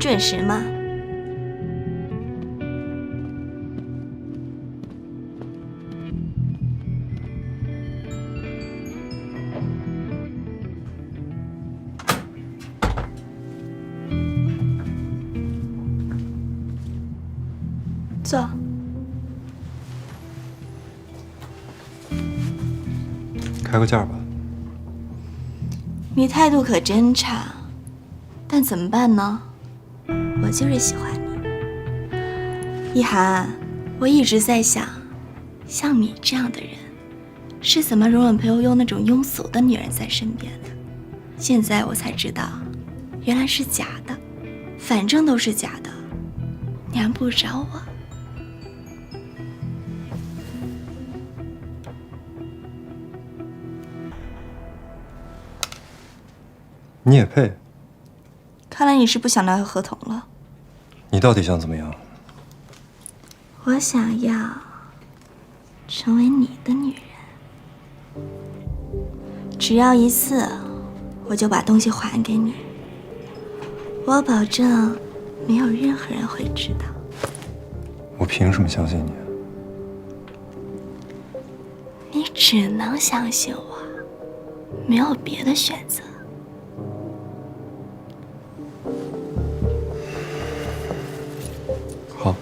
准时吗？坐。开个价吧。你态度可真差，但怎么办呢？我就是喜欢你，一涵。我一直在想，像你这样的人，是怎么容忍朋友有那种庸俗的女人在身边的？现在我才知道，原来是假的，反正都是假的，你还不找我。你也配？看来你是不想拿合同了。你到底想怎么样？我想要成为你的女人，只要一次，我就把东西还给你。我保证，没有任何人会知道。我凭什么相信你？你只能相信我，没有别的选择。好，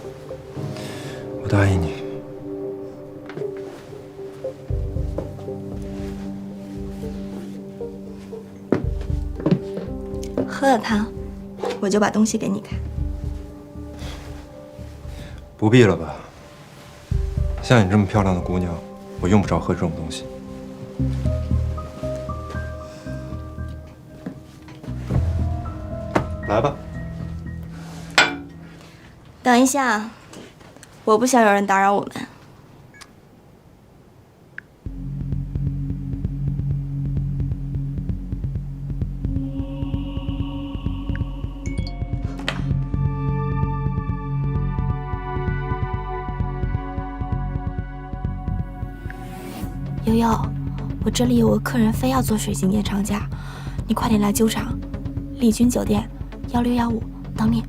我答应你。喝了它，我就把东西给你看。不必了吧？像你这么漂亮的姑娘，我用不着喝这种东西。来吧。等一下，我不想有人打扰我们。悠悠，我这里有个客人非要做水晶店厂家，你快点来揪场。丽君酒店1615等你。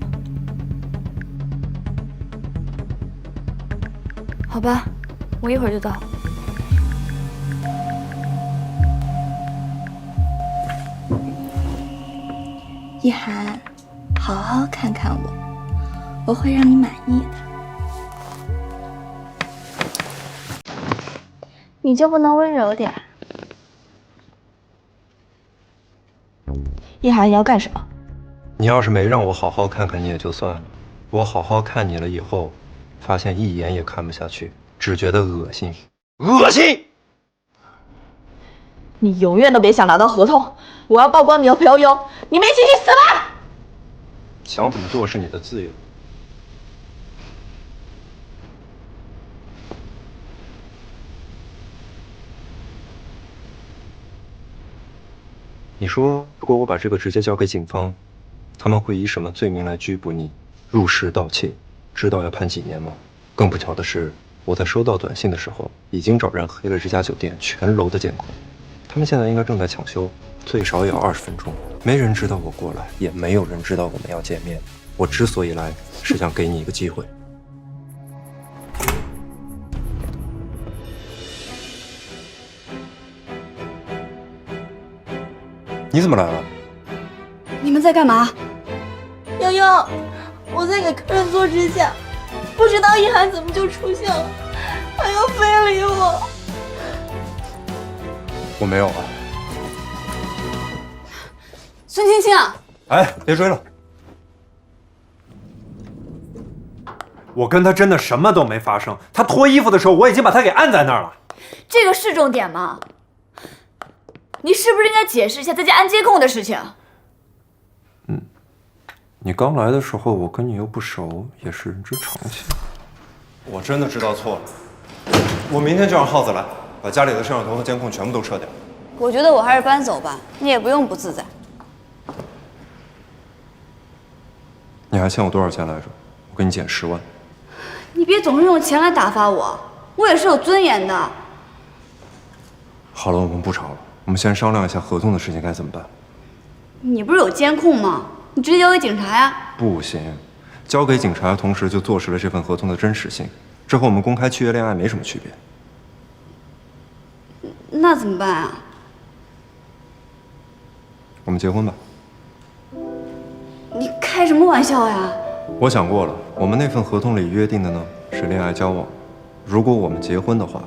好吧，我一会儿就到。一涵，好好看看我，我会让你满意的。你就不能温柔点？一涵，你要干什么？你要是没让我好好看看你也就算了，我好好看你了以后，发现一眼也看不下去，只觉得恶心，恶心！你永远都别想拿到合同，我要曝光你和裴悠悠，你们一起去死吧！想怎么做是你的自由。你说，如果我把这个直接交给警方，他们会以什么罪名来拘捕你？入室盗窃，知道要判几年吗？更不巧的是，我在收到短信的时候，已经找人黑了这家酒店全楼的监控。他们现在应该正在抢修，最少也要20分钟。没人知道我过来，也没有人知道我们要见面。我之所以来，是想给你一个机会。你怎么来了？你们在干嘛？悠悠，我在给客人做指甲，不知道一涵怎么就出现了，他要非礼我。我没有啊。孙青青啊！哎，别追了。我跟他真的什么都没发生，他脱衣服的时候我已经把他给按在那儿了。这个是重点吗？你是不是应该解释一下在家安监控的事情？你刚来的时候，我跟你又不熟，也是人之常情。我真的知道错了，我明天就让耗子来，把家里的摄像头和监控全部都撤掉。我觉得我还是搬走吧，你也不用不自在。你还欠我多少钱来着？我给你减10万。你别总是用钱来打发我，我也是有尊严的。好了，我们不吵了，我们先商量一下合同的事情该怎么办。你不是有监控吗？你直接交给警察呀。不行，交给警察，同时就坐实了这份合同的真实性，这和我们公开契约恋爱没什么区别。那怎么办啊？我们结婚吧。你开什么玩笑呀？我想过了，我们那份合同里约定的呢是恋爱交往，如果我们结婚的话，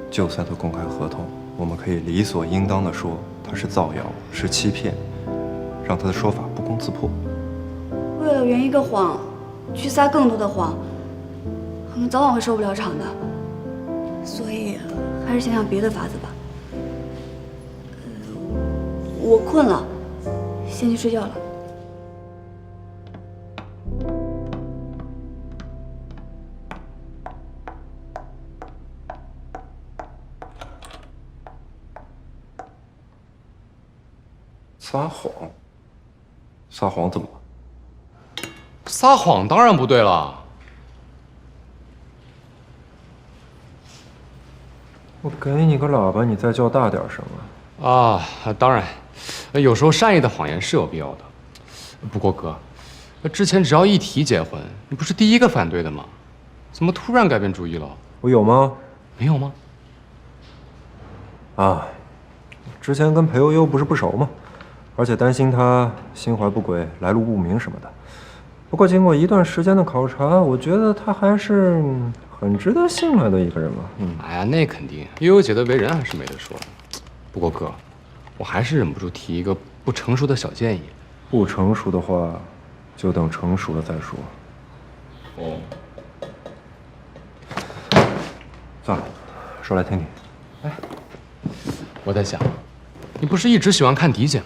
就算他公开合同，我们可以理所应当的说他是造谣，是欺骗，让他的说法不攻自破。为了圆一个谎，去撒更多的谎，我们早晚会收不了场的。所以，还是想想别的法子吧。我困了，先去睡觉了。撒谎？撒谎怎么了？撒谎当然不对了。我给你个喇叭，你再叫大点声啊！啊，当然，有时候善意的谎言是有必要的。不过哥，之前只要一提结婚，你不是第一个反对的吗？怎么突然改变主意了？我有吗？没有吗？啊，之前跟裴悠悠不是不熟吗？而且担心他心怀不轨、来路不明什么的。不过经过一段时间的考察，我觉得他还是很值得信赖的一个人了。哎呀，那肯定，悠悠姐的为人还是没得说的。不过哥，我还是忍不住提一个不成熟的小建议。不成熟的话，就等成熟了再说。哦，算了，说来听听。哎，我在想，你不是一直喜欢看迪姐吗？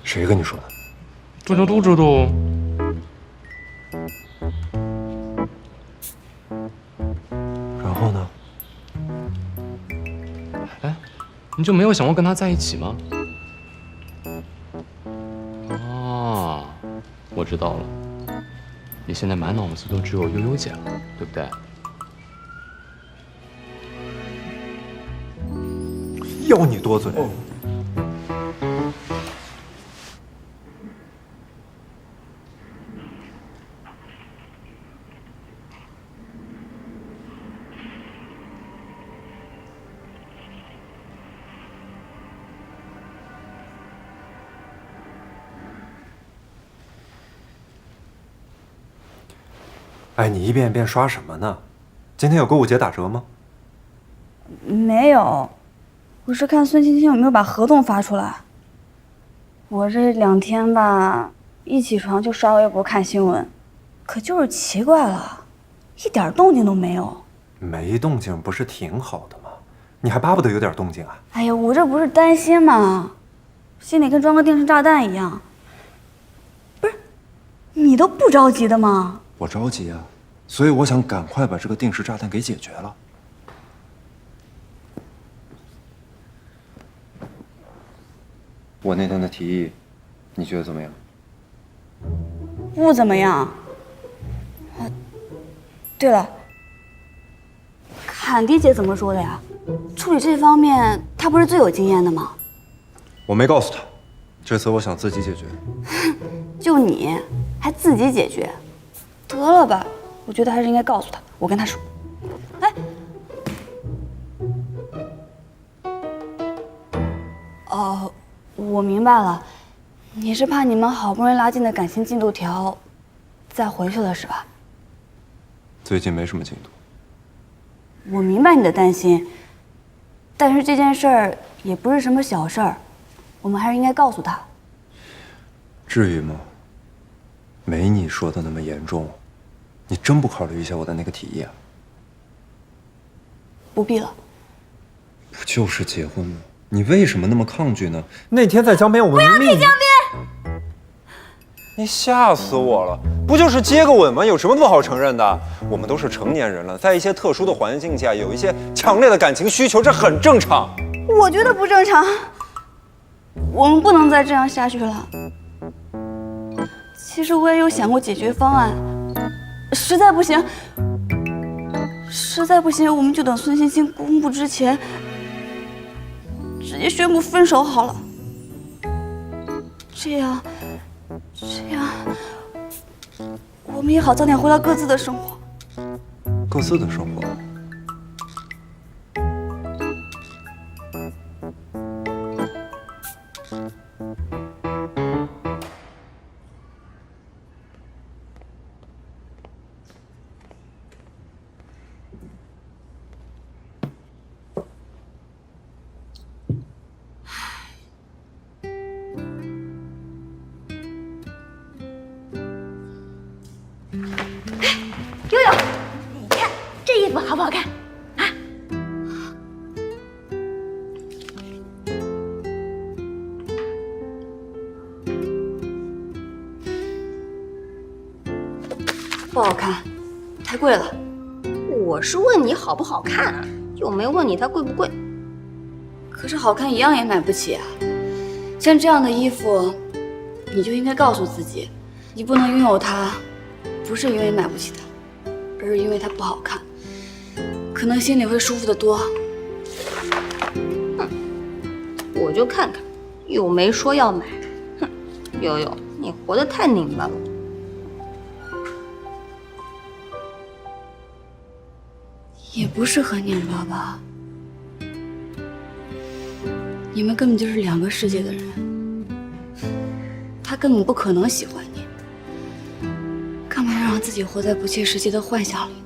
谁跟你说的？大家都知道。然后呢？哎，你就没有想过跟她在一起吗？哦，我知道了，你现在满脑子都只有悠悠姐了，对不对？要你多嘴。哎，你一遍一遍刷什么呢？今天有购物节打折吗？没有，我是看孙青青有没有把合同发出来。我这2天吧，一起床就刷微博看新闻，可就是奇怪了，一点动静都没有。没动静不是挺好的吗？你还巴不得有点动静啊？哎呀，我这不是担心吗？心里跟装个定时炸弹一样。不是，你都不着急的吗？我着急啊，所以我想赶快把这个定时炸弹给解决了。我那天的提议，你觉得怎么样？不怎么样。啊，对了，坎迪姐怎么说的呀？处理这方面，她不是最有经验的吗？我没告诉他，这次我想自己解决。就你还自己解决？得了吧，我觉得还是应该告诉她，我跟她说。哎，哦，我明白了，你是怕你们好不容易拉近的感情进度条再回去了是吧？最近没什么进度。我明白你的担心，但是这件事儿也不是什么小事儿，我们还是应该告诉他。至于吗？没你说的那么严重。你真不考虑一下我的那个提议啊？不必了。不就是结婚吗？你为什么那么抗拒呢？那天在江边，我们明明……你吓死我了！不就是接个吻吗？有什么不好承认的？我们都是成年人了，在一些特殊的环境下，有一些强烈的感情需求，这很正常。我觉得不正常，我们不能再这样下去了。其实我也有想过解决方案，实在不行，我们就等孙欣欣公布之前，直接宣布分手好了。这样，我们也好早点回到各自的生活。各自的生活。悠悠，你看这衣服好不好看啊？不好看，太贵了。我是问你好不好看啊，又没问你它贵不贵。可是好看一样也买不起啊。像这样的衣服，你就应该告诉自己，你不能拥有它，不是因为买不起它，而是因为它不好看，可能心里会舒服得多。我就看看，又没说要买。哼，悠悠，你活得太拧巴了。也不是很拧巴吧？你们根本就是两个世界的人，他根本不可能喜欢你，干嘛要让自己活在不切实际的幻想里呢？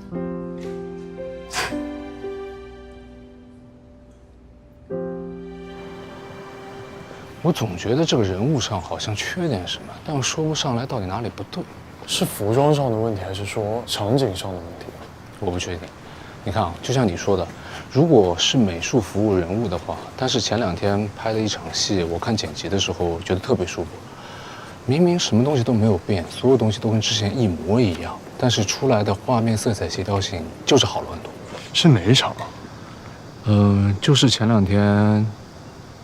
我总觉得这个人物上好像缺点什么，但又说不上来到底哪里不对。是服装上的问题，还是说场景上的问题？我不确定。你看啊，就像你说的，如果是美术服务人物的话，但是前2天拍的一场戏，我看剪辑的时候觉得特别舒服。明明什么东西都没有变，所有东西都跟之前一模一样，但是出来的画面色彩协调性就是好了很多。是哪一场啊？就是前2天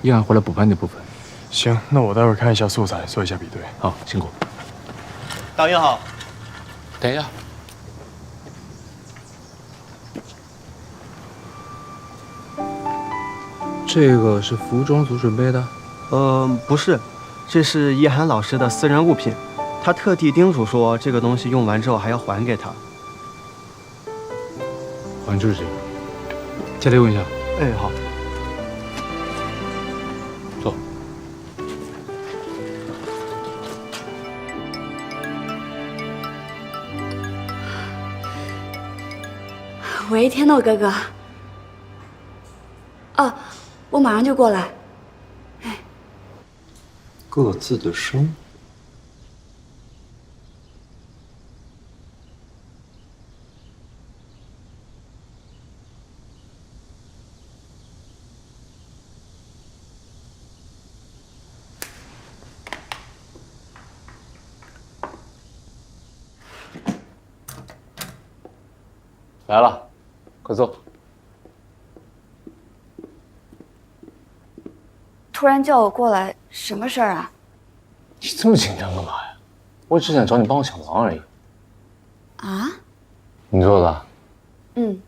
依然回来补拍那部分。行，那我待会儿看一下素材，做一下比对。好，辛苦。导演好。等一下。这个是服装组准备的？不是，这是叶涵老师的私人物品，他特地叮嘱说这个东西用完之后还要还给他。好像就是这个，借来用一下。哎，好。坐。喂，天豆哥哥。哦，我马上就过来。各自的生。来了，快坐。突然叫我过来，什么事儿啊？你这么紧张干嘛呀？我只想找你帮我抢忙而已。啊？你做的？嗯。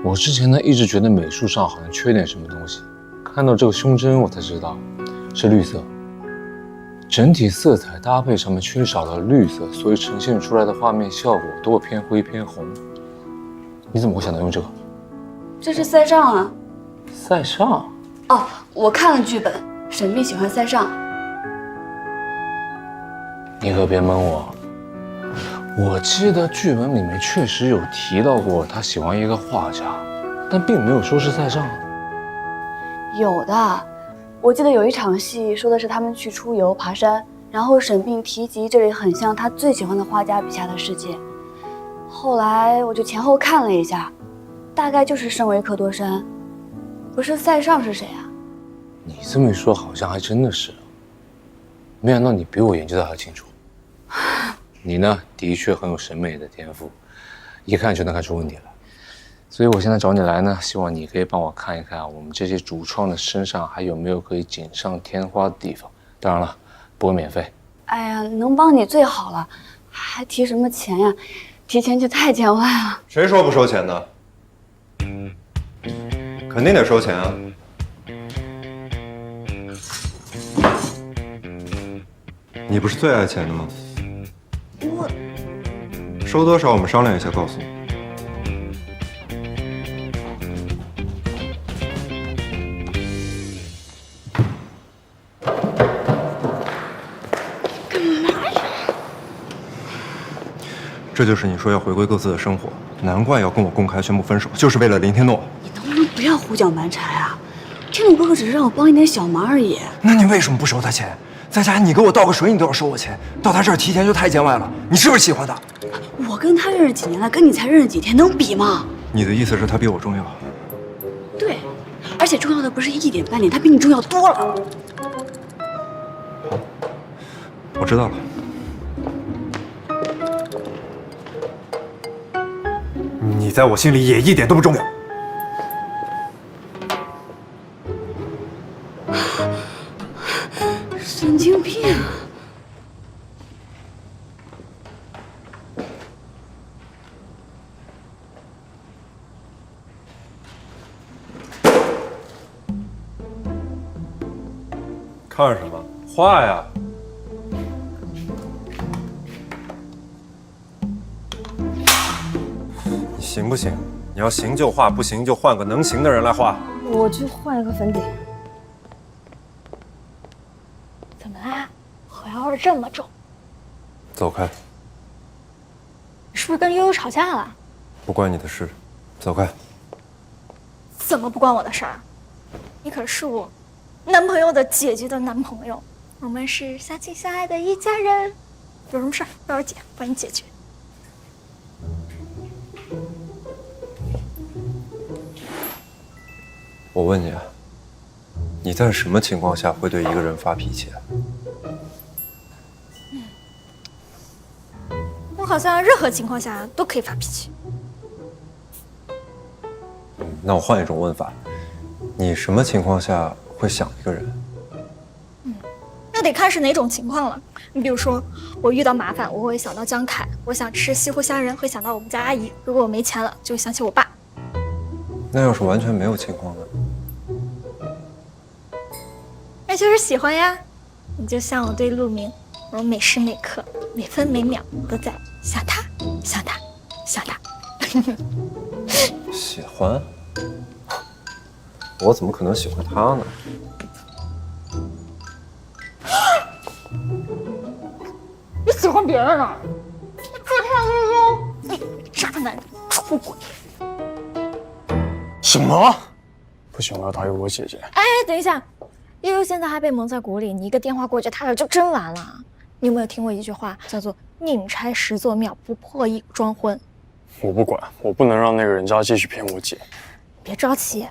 我之前呢一直觉得美术上好像缺点什么东西，看到这个胸针我才知道，是绿色。整体色彩搭配上面缺少了绿色，所以呈现出来的画面效果都会偏灰偏红。你怎么会想到用这个？这是塞尚啊。塞尚？哦，我看了剧本，沈碧喜欢塞尚。你可别蒙我。我记得剧本里面确实有提到过他喜欢一个画家，但并没有说是塞尚。有的，我记得有一场戏说的是他们去出游爬山，然后沈碧提及这里很像他最喜欢的画家笔下的世界。后来我就前后看了一下，大概就是圣维克多山。不是塞尚是谁啊？你这么一说，好像还真的是。没想到你比我研究的还清楚。你呢，的确很有审美的天赋，一看就能看出问题来。所以我现在找你来呢，希望你可以帮我看一看我们这些主创的身上还有没有可以锦上添花的地方。当然了，不会免费。哎呀，能帮你最好了，还提什么钱呀？提钱就太见外了。谁说不收钱的？肯定得收钱啊！你不是最爱钱的吗？我收多少我们商量一下，告诉你。这就是你说要回归各自的生活，难怪要跟我公开宣布分手，就是为了林天诺。你能不能不要胡搅蛮缠啊？天诺哥哥只是让我帮你点小忙而已。那你为什么不收他钱？在家你给我倒个水，你都要收我钱，到他这儿提钱就太见外了。你是不是喜欢他？我跟他认识几年了，跟你才认识几天，能比吗？你的意思是他比我重要？对，而且重要的不是一点半点，他比你重要多了。我知道了。你在我心里也一点都不重要。神经病！看什么？画呀！你行不行？你要行就画，不行就换个能行的人来画。我去换一个粉底。怎么啦？火药味这么重，走开，你是不是跟悠悠吵架了？不关你的事，走开。怎么不关我的事儿？你可是我男朋友的姐姐的男朋友，我们是相亲相爱的一家人。有什么事儿，找我姐帮你解决。我问你啊，你在什么情况下会对一个人发脾气啊？我好像任何情况下都可以发脾气。那我换一种问法，你什么情况下会想一个人？那得看是哪种情况了。你比如说，我遇到麻烦，我会想到江凯；我想吃西湖虾仁，会想到我们家阿姨；如果我没钱了，就会想起我爸。那要是完全没有情况呢？那就是喜欢呀。你就像我对陆明，我每时每刻、每分每秒都在想他、想他、想他。喜欢？我怎么可能喜欢他呢？你喜欢别人呢？你这样悠悠，你渣男出轨！什么？不行，我要打给我姐姐。哎，等一下，悠悠现在还被蒙在鼓里，你一个电话过去，他俩就真完了。你有没有听过一句话，叫做“宁拆十座庙，不破一桩婚”？我不管，我不能让那个人渣继续骗我姐。别着急，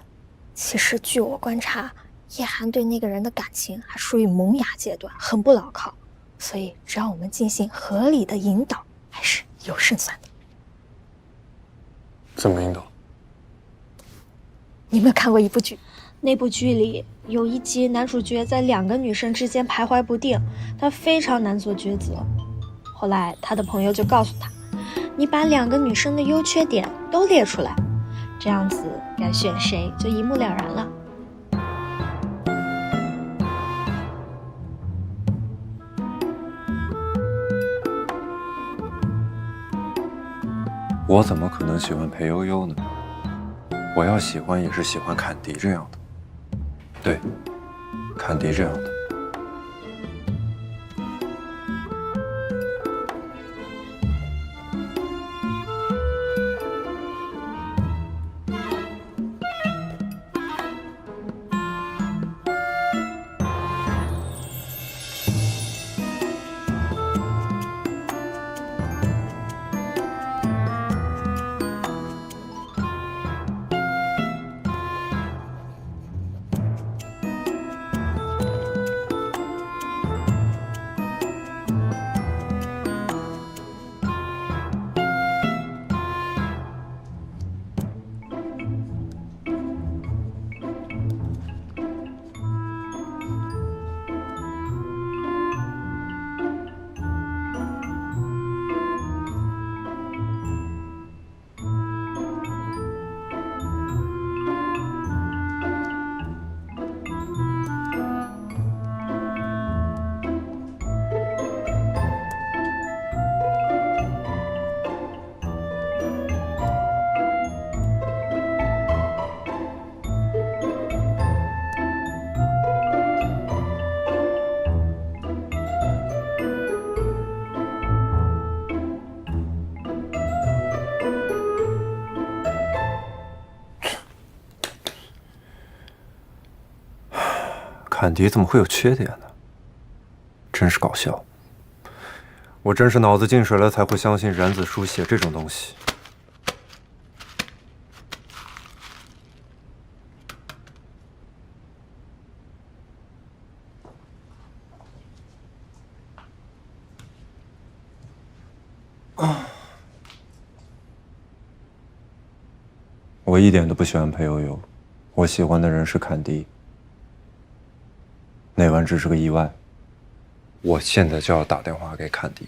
其实据我观察，叶涵对那个人的感情还属于萌芽阶段，很不牢靠，所以只要我们进行合理的引导，还是有胜算的。怎么引导？你有没有看过一部剧？那部剧里有一集，男主角在2个女生之间徘徊不定，他非常难做抉择。后来他的朋友就告诉他，你把2个女生的优缺点都列出来，这样子该选谁就一目了然了。我怎么可能喜欢裴悠悠呢？我要喜欢也是喜欢坎迪这样的。对，坎迪这样的。坎迪怎么会有缺点呢？真是搞笑。我真是脑子进水了才会相信染子书写这种东西。我一点都不喜欢裴悠悠，我喜欢的人是坎迪。那晚只是个意外。我现在就要打电话给坎迪，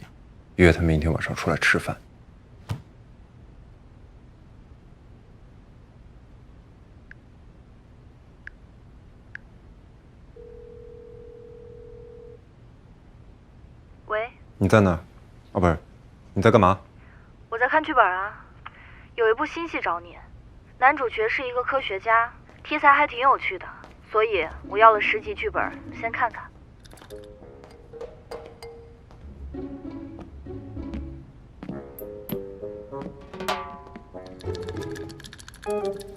约他明天晚上出来吃饭。喂，你在哪？哦，不是，你在干嘛？我在看剧本啊，有一部新戏找你，男主角是一个科学家，题材还挺有趣的，所以我要了10集剧本，先看看。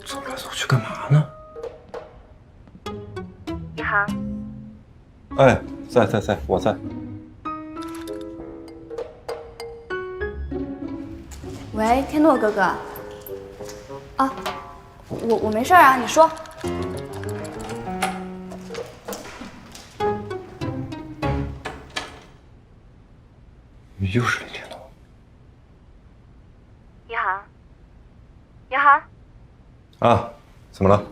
走来走去干嘛呢？一涵，哎，在，我在。喂，天诺哥哥。啊，我没事啊，你说。又是林天诺。一涵，一涵，啊，怎么了？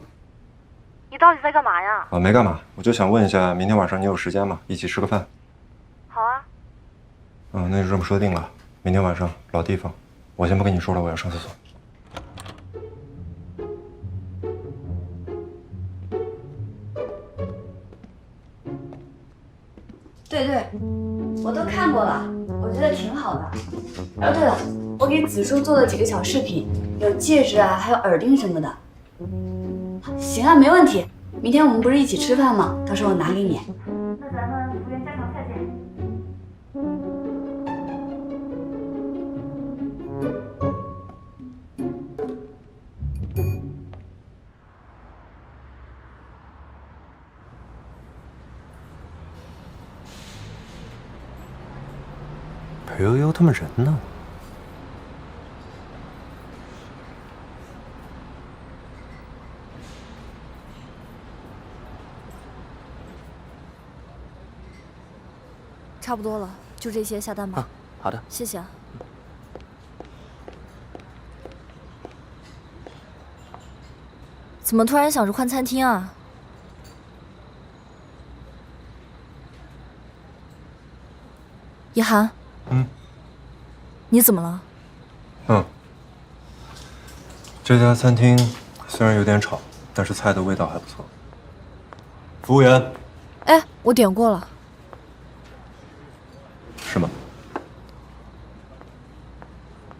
你到底在干嘛呀？啊，没干嘛，我就想问一下，明天晚上你有时间吗？一起吃个饭。好啊。那就这么说定了。明天晚上老地方，我先不跟你说了，我要上厕所。对，我都看过了，我觉得挺好的。哦，对了，我给子舒做了几个小饰品，有戒指啊，还有耳钉什么的。行啊，没问题。明天我们不是一起吃饭吗？到时候我拿给你。那咱们福源家常菜见。裴悠悠他们人呢？差不多了，就这些，下单吧。好的。谢谢啊。怎么突然想着换餐厅啊？一涵。你怎么了？这家餐厅虽然有点吵，但是菜的味道还不错。服务员。哎，我点过了。是吗？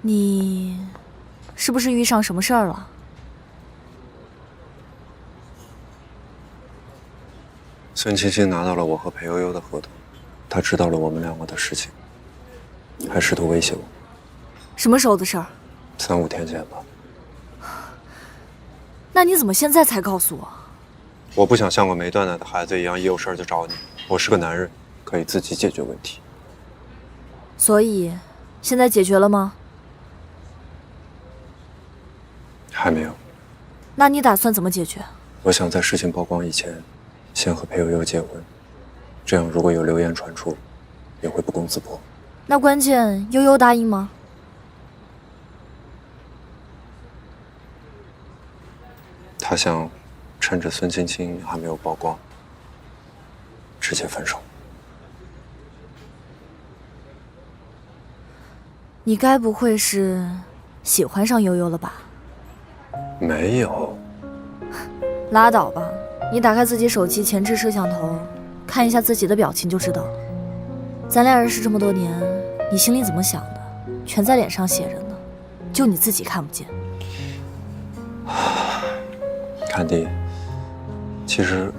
你是不是遇上什么事儿了？孙青青拿到了我和裴悠悠的合同，她知道了我们两个的事情，还试图威胁我。什么时候的事儿？3、5天前吧。那你怎么现在才告诉我？我不想像个没断奶的孩子一样，一有事就找你。我是个男人，可以自己解决问题。所以，现在解决了吗？还没有。那你打算怎么解决？我想在事情曝光以前，先和裴悠悠结婚，这样如果有流言传出，也会不攻自破。那关键悠悠答应吗？他想趁着孙青青还没有曝光，直接分手。你该不会是喜欢上悠悠了吧？没有。拉倒吧，你打开自己手机前置摄像头，看一下自己的表情就知道了。咱俩认识这么多年，你心里怎么想的，全在脸上写着呢，就你自己看不见。坎迪，其实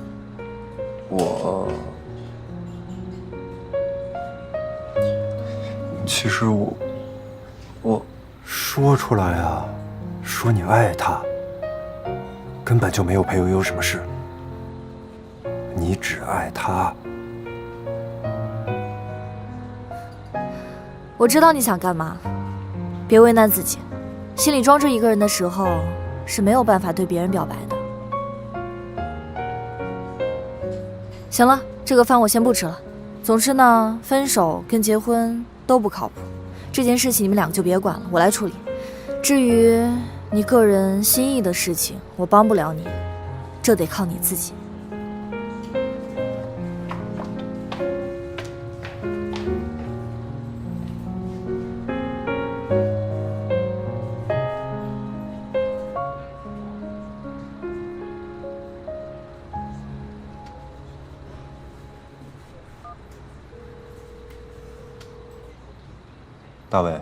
我说出来啊，说你爱他，根本就没有裴悠悠什么事。你只爱他。我知道你想干嘛，别为难自己。心里装着一个人的时候，是没有办法对别人表白的。行了，这个饭我先不吃了。总之呢，分手跟结婚都不靠谱，这件事情你们两个就别管了，我来处理。至于你个人心意的事情，我帮不了你，这得靠你自己。大伟，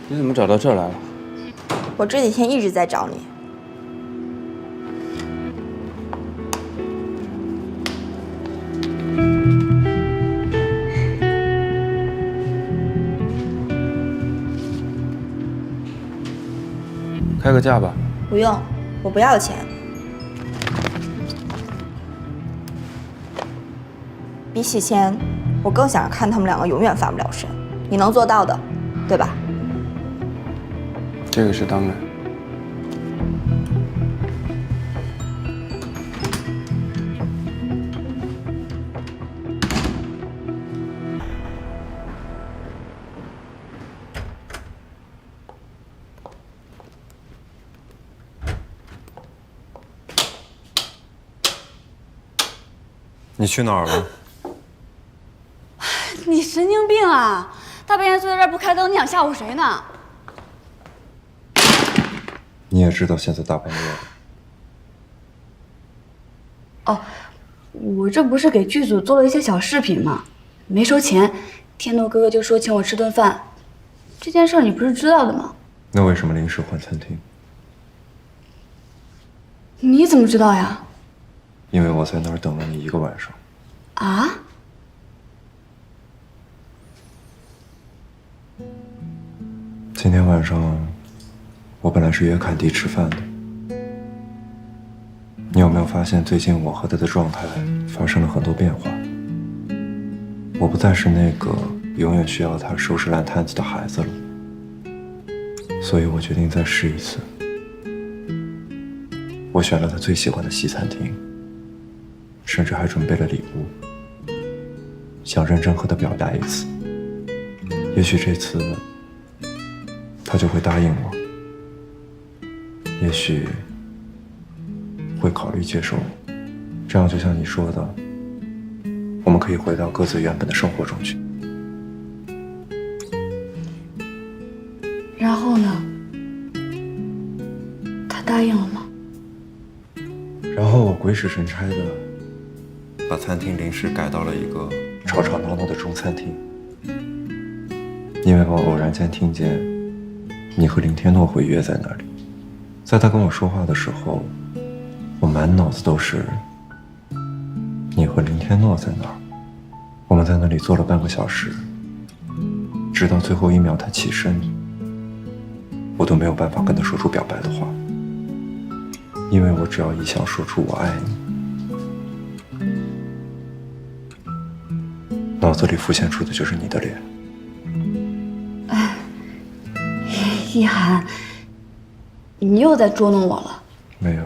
你怎么找到这儿来了？我这几天一直在找你。开个价吧。不用，我不要钱。比起钱，我更想看他们两个永远翻不了身。你能做到的，对吧？这个是当然。你去哪儿了？你神经病啊！大半夜坐在这儿不开灯，你想吓唬谁呢？你也知道现在大半夜了。哦，我这不是给剧组做了一些小饰品吗？没收钱，天诺哥哥就说请我吃顿饭。这件事你不是知道的吗？那为什么临时换餐厅？你怎么知道呀？因为我在那儿等了你1个晚上。啊？今天晚上，我本来是约凯蒂吃饭的。你有没有发现，最近我和他的状态发生了很多变化？我不再是那个永远需要他收拾烂摊子的孩子了，所以我决定再试一次。我选了他最喜欢的西餐厅，甚至还准备了礼物，想认真和他表达一次。也许这次他就会答应我，也许会考虑接受我。这样就像你说的，我们可以回到各自原本的生活中去。然后呢？他答应了吗？然后我鬼使神差的把餐厅临时改到了一个吵吵闹闹的中餐厅，因为我偶然间听见你和林天诺会约在那里。在他跟我说话的时候，我满脑子都是你和林天诺在那儿。我们在那里坐了半个小时，直到最后1秒他起身，我都没有办法跟他说出表白的话，因为我只要一想说出我爱你，脑子里浮现出的就是你的脸。一涵，你又在捉弄我了。没有。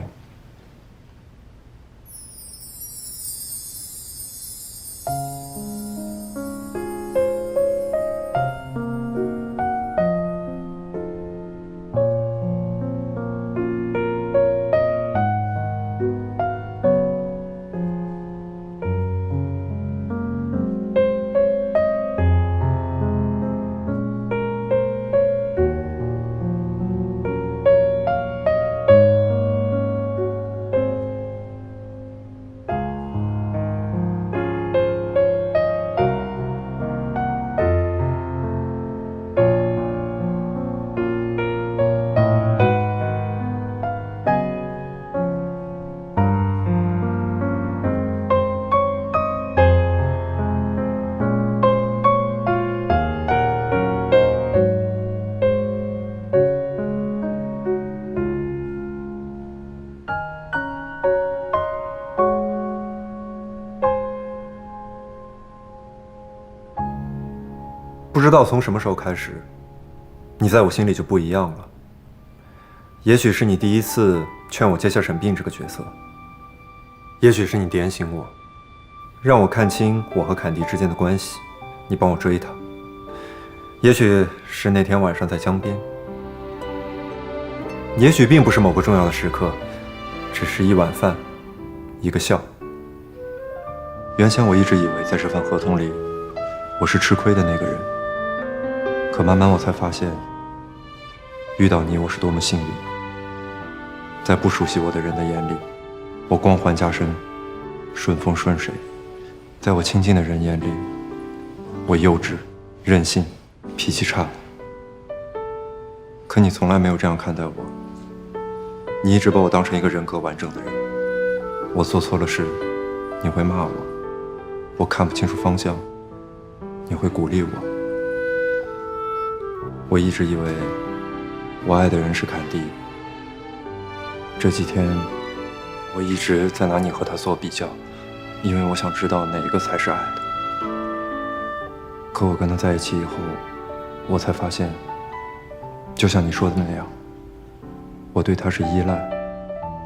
知道从什么时候开始，你在我心里就不一样了。也许是你第一次劝我接下沈冰这个角色，也许是你点醒我，让我看清我和坎迪之间的关系，你帮我追他。也许是那天晚上在江边，也许并不是某个重要的时刻，只是一碗饭，一个笑。原先我一直以为在这份合同里，我是吃亏的那个人，可慢慢我才发现，遇到你我是多么幸运。在不熟悉我的人的眼里，我光环加身，顺风顺水；在我亲近的人眼里，我幼稚、任性、脾气差。可你从来没有这样看待我，你一直把我当成一个人格完整的人。我做错了事，你会骂我；我看不清楚方向，你会鼓励我。我一直以为我爱的人是坎蒂，这几天我一直在拿你和他做比较，因为我想知道哪一个才是爱的。可我跟他在一起以后，我才发现，就像你说的那样，我对他是依赖，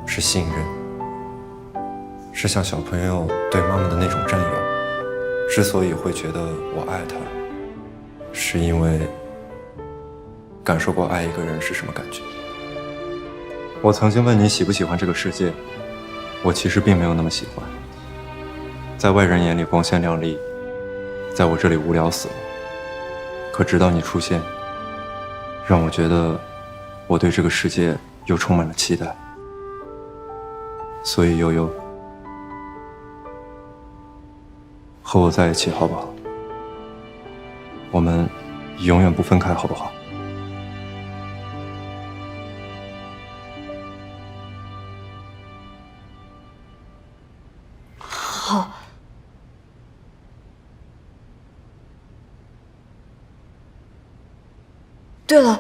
是信任，是像小朋友对妈妈的那种占有。之所以会觉得我爱他，是因为感受过爱一个人是什么感觉。我曾经问你喜不喜欢这个世界，我其实并没有那么喜欢。在外人眼里光鲜亮丽，在我这里无聊死了。可直到你出现，让我觉得我对这个世界又充满了期待。所以悠悠，和我在一起好不好？我们永远不分开好不好？好。对了，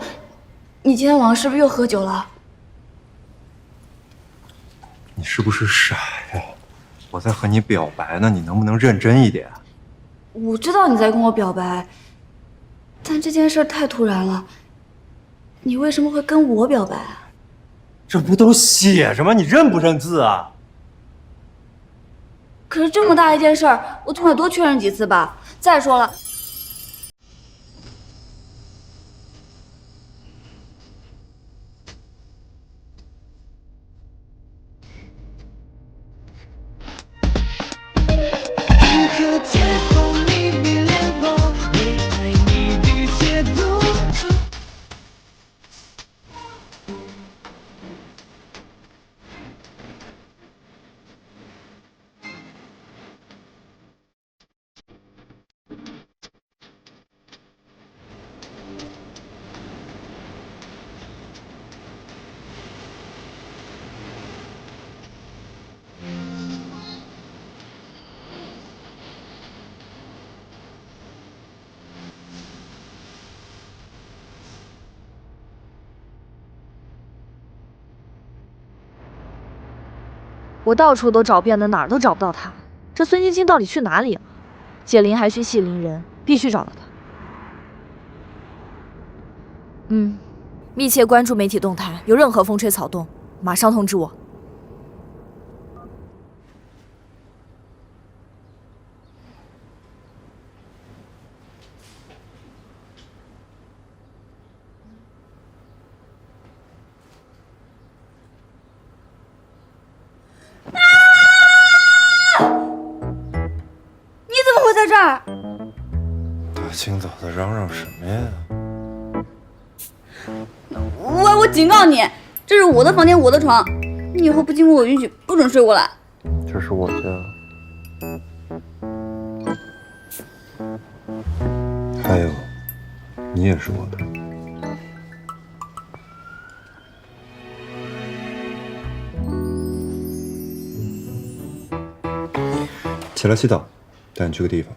你今天晚上是不是又喝酒了？你是不是傻呀？我在和你表白呢，你能不能认真一点？我知道你在跟我表白，但这件事太突然了。你为什么会跟我表白啊？这不都写着吗？你认不认字啊？可是这么大一件事儿，我总得多确认几次吧。再说了，我到处都找遍了，哪儿都找不到他。这孙晶晶到底去哪里了？解铃还须系铃人，必须找到他。密切关注媒体动态，有任何风吹草动，马上通知我。在这儿，大清早的嚷嚷什么呀？我警告你，这是我的房间，我的床，你以后不经过我允许，不准睡过来。这是我家，还有，你也是我的。起来洗澡，带你去个地方。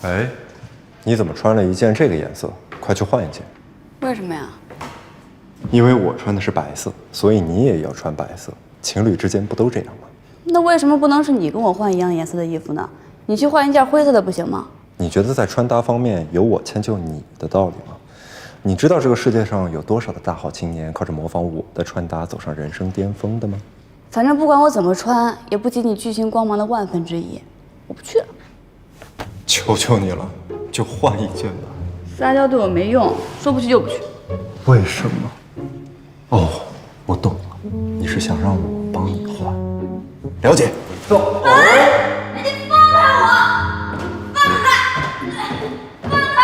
哎，你怎么穿了一件这个颜色？快去换一件。为什么呀？因为我穿的是白色，所以你也要穿白色。情侣之间不都这样吗？那为什么不能是你跟我换一样颜色的衣服呢？你去换一件灰色的不行吗？你觉得在穿搭方面有我迁就你的道理吗？你知道这个世界上有多少的大好青年靠着模仿我的穿搭走上人生巅峰的吗？反正不管我怎么穿，也不及你巨星光芒的1/1000，我不去了。求求你了，就换一件吧。撒娇对我没用，说不去就不去。为什么？哦，我懂了，你是想让我帮你换。了解。走。你放开我！放开！放开！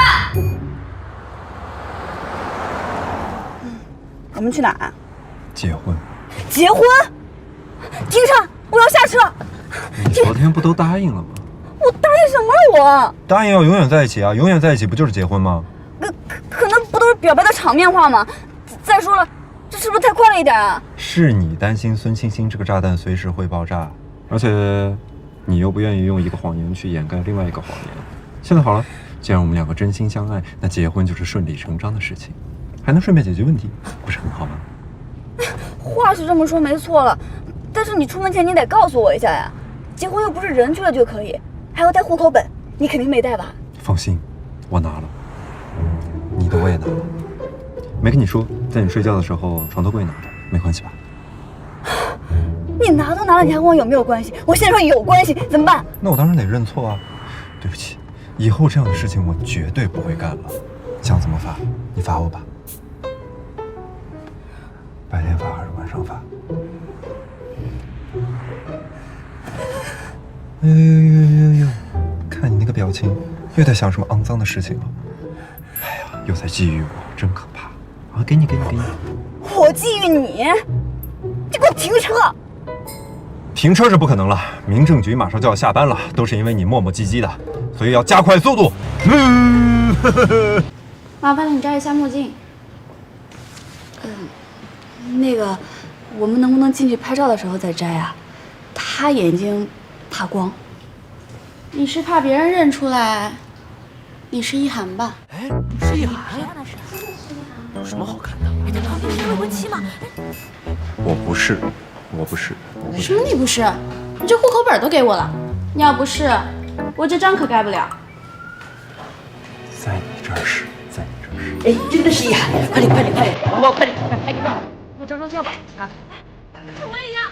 我们去哪儿？结婚。结婚？停车！我要下车。你昨天不都答应了吗？我答应什么了？我答应要永远在一起啊！永远在一起不就是结婚吗？可能不都是表白的场面话吗？再说了，这是不是太快了一点啊？是你担心孙欣欣这个炸弹随时会爆炸，而且你又不愿意用一个谎言去掩盖另外一个谎言。现在好了，既然我们两个真心相爱，那结婚就是顺理成章的事情，还能顺便解决问题，不是很好吗？话是这么说没错了，但是你出门前你得告诉我一下呀。结婚又不是人去了就可以，还要带户口本，你肯定没带吧？放心，我拿了，你的我也拿了。没跟你说，在你睡觉的时候床头柜拿的，没关系吧？你拿都拿了，你还问我有没有关系？我现在说有关系，怎么办？那我当然得认错啊！对不起，以后这样的事情我绝对不会干了。想怎么罚，你罚我吧。白天罚还是晚上罚？哎呦！看你那个表情，又在想什么肮脏的事情了。哎呀，又在觊觎我，真可怕！啊，给你。我觊觎你？你给我停车！停车是不可能了，民政局马上就要下班了，都是因为你磨磨唧唧的，所以要加快速度。麻烦你摘一下墨镜。那个，我们能不能进去拍照的时候再摘啊？他眼睛怕光。你是怕别人认出来你是一涵吧？哎，是一涵，有什么好看的？你在旁边评论文琪吗？我不是。什么你不是？你这户口本都给我了，你要不是，我这章可盖不了。在你这儿是，在你这儿是。哎，真的是一涵，快点，王宝，快点，拍个照，我照相吧。啊，我也要。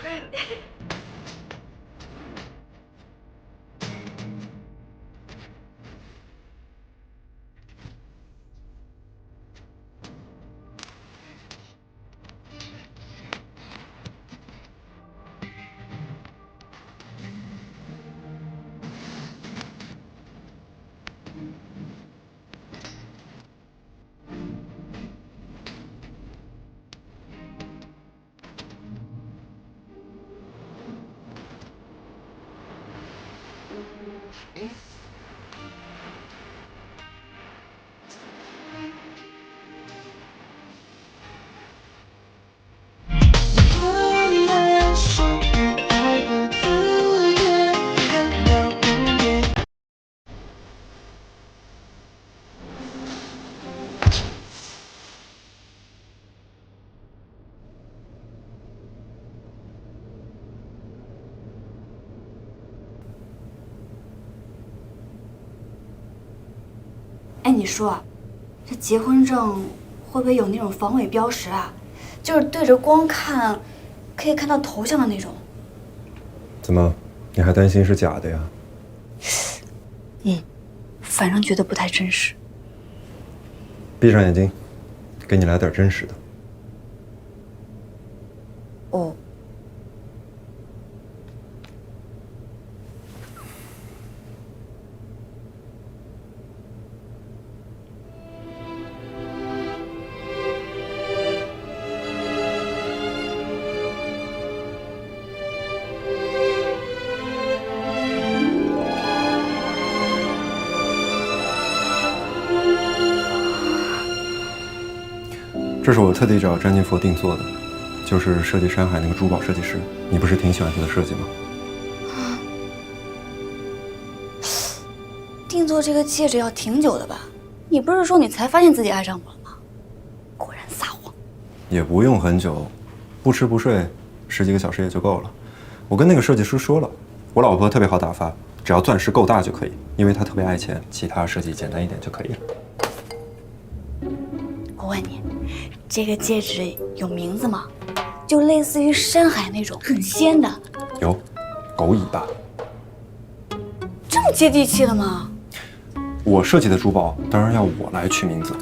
哎，你说，这结婚证会不会有那种防伪标识啊？就是对着光看，可以看到头像的那种。怎么，你还担心是假的呀？反正觉得不太真实。闭上眼睛，给你来点真实的。哦。这是我特地找詹妮佛定做的，就是设计山海那个珠宝设计师。你不是挺喜欢他的设计吗？定做这个戒指要挺久的吧？你不是说你才发现自己爱上我了吗？果然撒谎。也不用很久，不吃不睡10几个小时也就够了。我跟那个设计师说了，我老婆特别好打发，只要钻石够大就可以，因为他特别爱钱，其他设计简单一点就可以了。我问你，这个戒指有名字吗？就类似于深海那种很仙的。有，狗尾巴。这么接地气的吗？我设计的珠宝当然要我来取名字。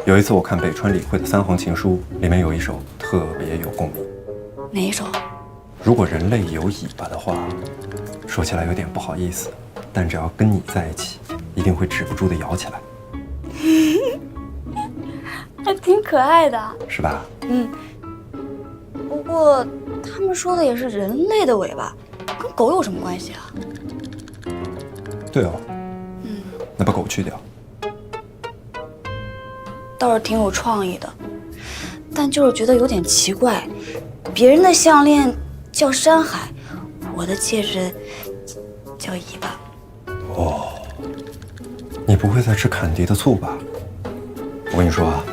有一次我看北川理惠的3行情书，里面有一首特别有共鸣。哪一首？如果人类有尾巴的话，说起来有点不好意思，但只要跟你在一起，一定会止不住的摇起来，还挺可爱的，是吧？嗯。不过他们说的也是人类的尾巴，跟狗有什么关系啊？对哦。那把狗去掉。倒是挺有创意的，但就是觉得有点奇怪，别人的项链叫山海，我的戒指叫尾巴。哦，你不会在吃坎迪的醋吧？我跟你说啊，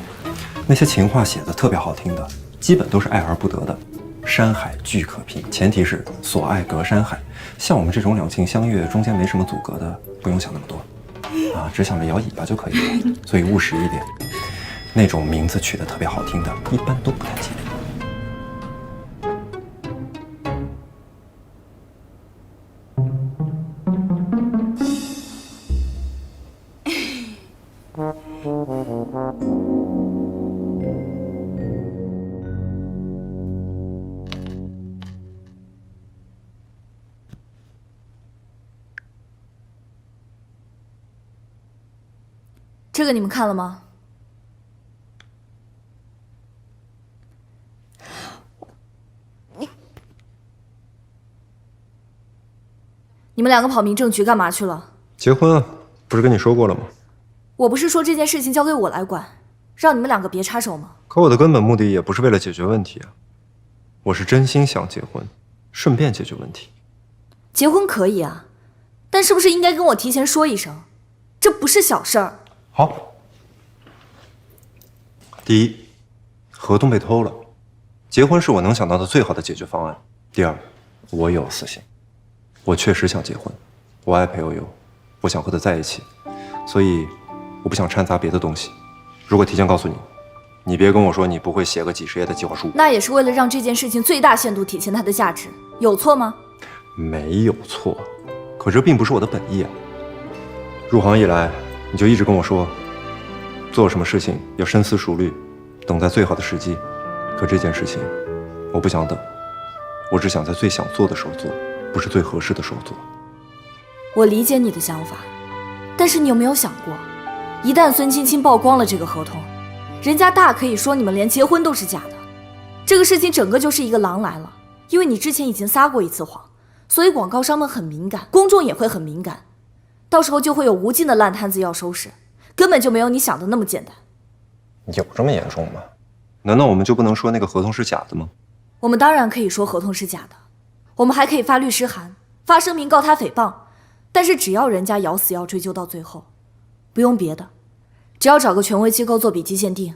那些情话写的特别好听的，基本都是爱而不得的。山海俱可平，前提是所爱隔山海。像我们这种两情相悦，中间没什么阻隔的，不用想那么多，啊，只想着摇尾巴就可以了。所以务实一点。那种名字取得特别好听的，一般都不太吉利。这个你们看了吗？你们两个跑民政局干嘛去了？结婚啊，不是跟你说过了吗？我不是说这件事情交给我来管，让你们两个别插手吗？可我的根本目的也不是为了解决问题啊，我是真心想结婚，顺便解决问题。结婚可以啊，但是不是应该跟我提前说一声？这不是小事儿。好。第一，合同被偷了，结婚是我能想到的最好的解决方案。第二，我有私心，我确实想结婚，我爱裴悠悠，我想和她在一起，所以我不想掺杂别的东西。如果提前告诉你，你别跟我说你不会写个几10页的计划书。那也是为了让这件事情最大限度体现它的价值，有错吗？没有错，可这并不是我的本意啊。入行以来，你就一直跟我说，做什么事情要深思熟虑，等在最好的时机。可这件事情，我不想等，我只想在最想做的时候做，不是最合适的时候做。我理解你的想法，但是你有没有想过，一旦孙青青曝光了这个合同，人家大可以说你们连结婚都是假的，这个事情整个就是一个狼来了。因为你之前已经撒过一次谎，所以广告商们很敏感，公众也会很敏感，到时候就会有无尽的烂摊子要收拾，根本就没有你想的那么简单。有这么严重吗？难道我们就不能说那个合同是假的吗？我们当然可以说合同是假的，我们还可以发律师函，发声明告他诽谤，但是只要人家咬死要追究到最后，不用别的，只要找个权威机构做笔迹鉴定，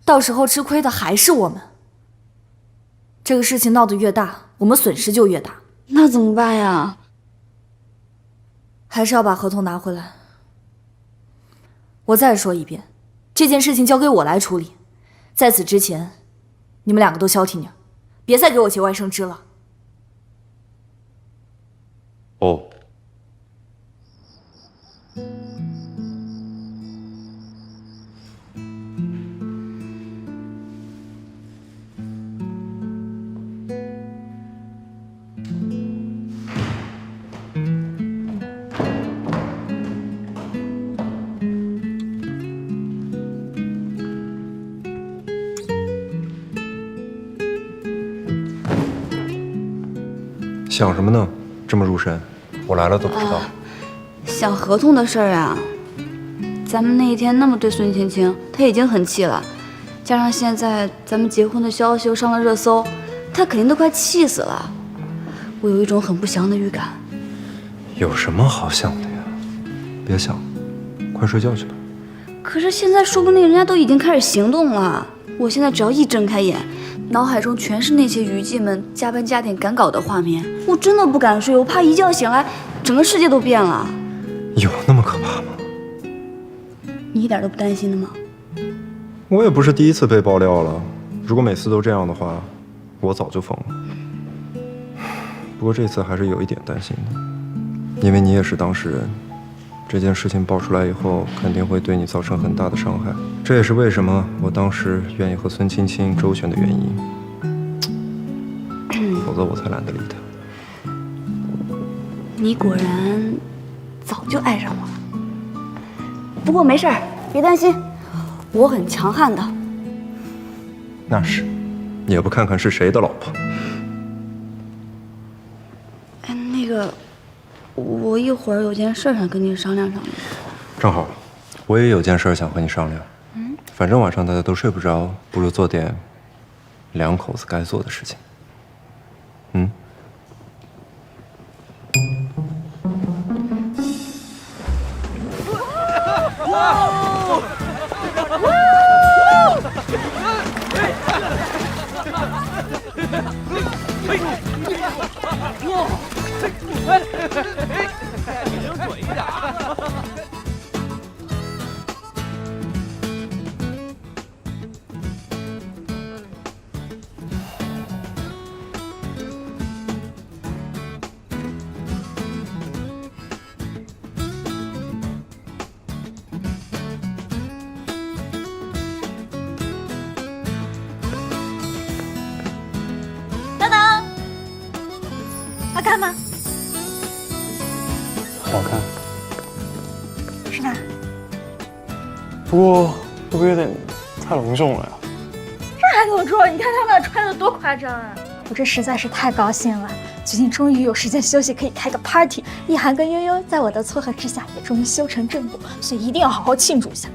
到时候吃亏的还是我们。这个事情闹得越大，我们损失就越大。那怎么办呀？还是要把合同拿回来。我再说一遍，这件事情交给我来处理。在此之前，你们两个都消停点，别再给我节外生枝了。哦。想什么呢？这么入神，我来了都不知道。想合同的事儿啊，咱们那一天那么对孙青青，她已经很气了，加上现在咱们结婚的消息又上了热搜，她肯定都快气死了。我有一种很不祥的预感。有什么好想的呀？别想，快睡觉去吧。可是现在说不定人家都已经开始行动了，我现在只要一睁开眼，脑海中全是那些娱妓们加班加点赶稿的画面，我真的不敢睡，我怕一觉醒来，整个世界都变了。有那么可怕吗？你一点都不担心的吗？我也不是第一次被爆料了，如果每次都这样的话，我早就疯了。不过这次还是有一点担心的，因为你也是当事人，这件事情爆出来以后，肯定会对你造成很大的伤害。这也是为什么我当时愿意和孙青青周旋的原因，否则我才懒得理他。你果然早就爱上我了。不过没事儿，别担心，我很强悍的。那是，你也不看看是谁的老婆。哎，那个，我一会儿有件事想跟你商量商量。正好，我也有件事想和你商量。反正晚上大家都睡不着，不如做点两口子该做的事情。等等，好看吗？好看，是吧？不过会不会有点太隆重了呀？这还隆重？你看他们穿的多夸张啊！我这实在是太高兴了，最近终于有时间休息，可以开个 party。一涵跟悠悠在我的撮合之下，也终于修成正果，所以一定要好好庆祝一下。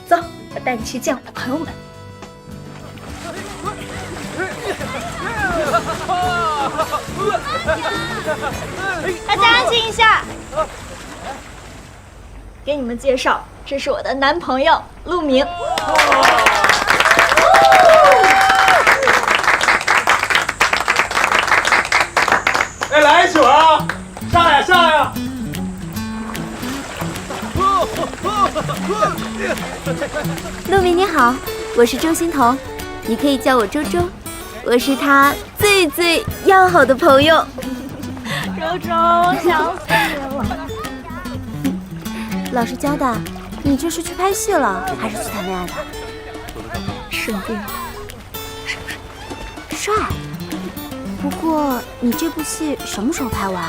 走，我带你去见我的朋友们。大家安静一下，给你们介绍，这是我的男朋友陆明。哎，来一曲啊！上来上来啊！陆明你好，我是周欣彤，你可以叫我周周，我是他最要好的朋友。周周，想死你了！老实交代，你这是去拍戏了，还是去谈恋爱的？顺便，帅。不过你这部戏什么时候拍完？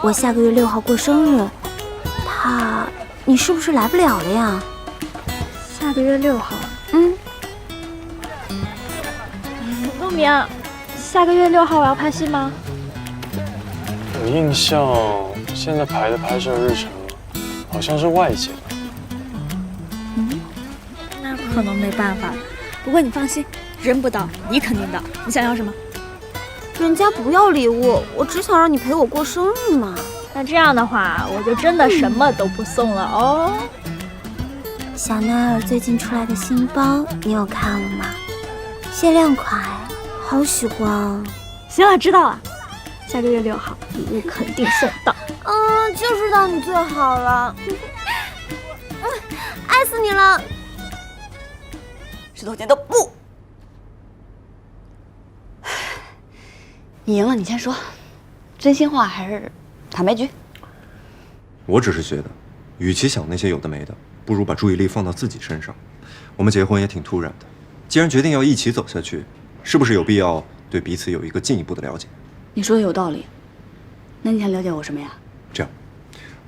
我下个月6号过生日，你是不是来不了了呀？下个月6号。陆明，下个月6号我要拍戏吗？有印象，现在排的拍摄日程好像是外景。那可能没办法。不过你放心，人不到，你肯定到。你想要什么？人家不要礼物，我只想让你陪我过生日嘛。那这样的话，我就真的什么都不送了哦。香奈儿最近出来的新包，你有看了吗？限量款，好喜欢哦。行了，知道了。下个月6号，礼物肯定送到。就知道你最好了。爱死你了。石头剪刀布。你赢了，你先说，真心话还是坦白局？我只是觉得，与其想那些有的没的，不如把注意力放到自己身上。我们结婚也挺突然的，既然决定要一起走下去，是不是有必要对彼此有一个进一步的了解？你说的有道理。那你想了解我什么呀？这样，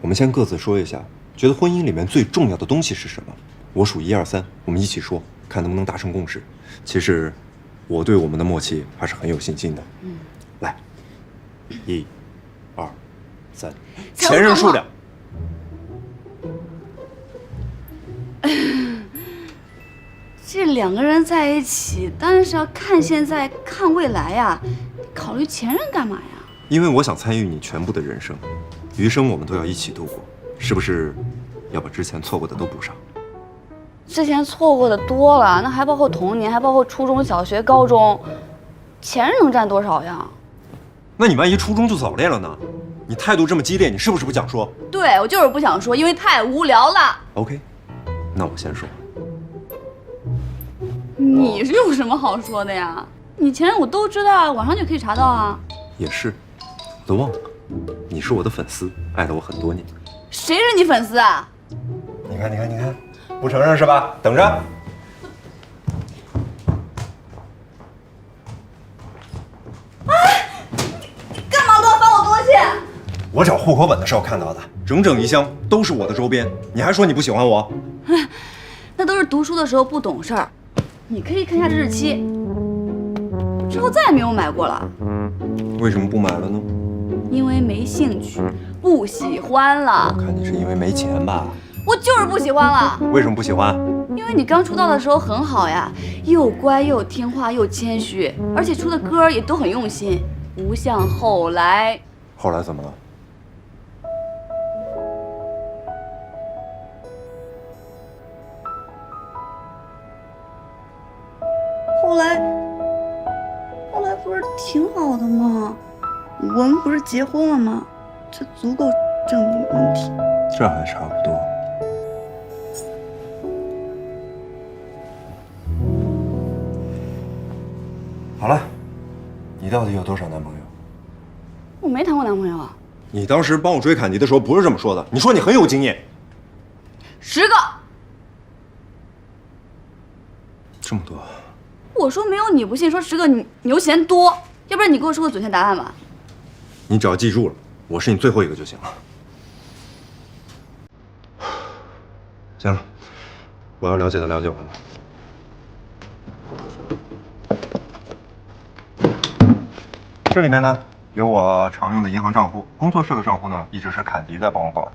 我们先各自说一下，觉得婚姻里面最重要的东西是什么？我数1、2、3，我们一起说，看能不能达成共识。其实，我对我们的默契还是很有信心的。来，1、2、3，前任数量。这2个人在一起，当然是要看现在，看未来呀。考虑前任干嘛呀？因为我想参与你全部的人生，余生我们都要一起度过，是不是要把之前错过的都补上？之前错过的多了，那还包括童年，还包括初中小学高中，前任能占多少呀？那你万一初中就早恋了呢？你态度这么激烈，你是不是不想说？对，我就是不想说，因为太无聊了。 OK， 那我先说。你是有什么好说的呀？你前任我都知道，网上就可以查到啊。也是，我都忘了，你是我的粉丝，爱了我很多年。谁是你粉丝啊？你看，你看，你看，不承认是吧？等着。干嘛都要翻我东西？我找户口本的时候看到的，整整一箱都是我的周边，你还说你不喜欢我？那都是读书的时候不懂事儿。你可以看一下这日期，之后再也没有买过了。为什么不买了呢？因为没兴趣，不喜欢了。我看你是因为没钱吧？我就是不喜欢了。为什么不喜欢？因为你刚出道的时候很好呀，又乖又听话又谦虚，而且出的歌也都很用心，不像后来。后来怎么了？后来不是挺好的吗？我们不是结婚了吗？这足够证明问题。这还差不多。好了，你到底有多少男朋友？我没谈过男朋友啊。你当时帮我追凯迪的时候不是这么说的，你说你很有经验。10个。这么多？我说没有你不信，说10个你又嫌多，要不然你给我说个准确答案吧。你只要记住了，我是你最后一个就行了。行了，我要了解的了解完了。这里面呢有我常用的银行账户，工作室的账户呢一直是凯迪在帮我管。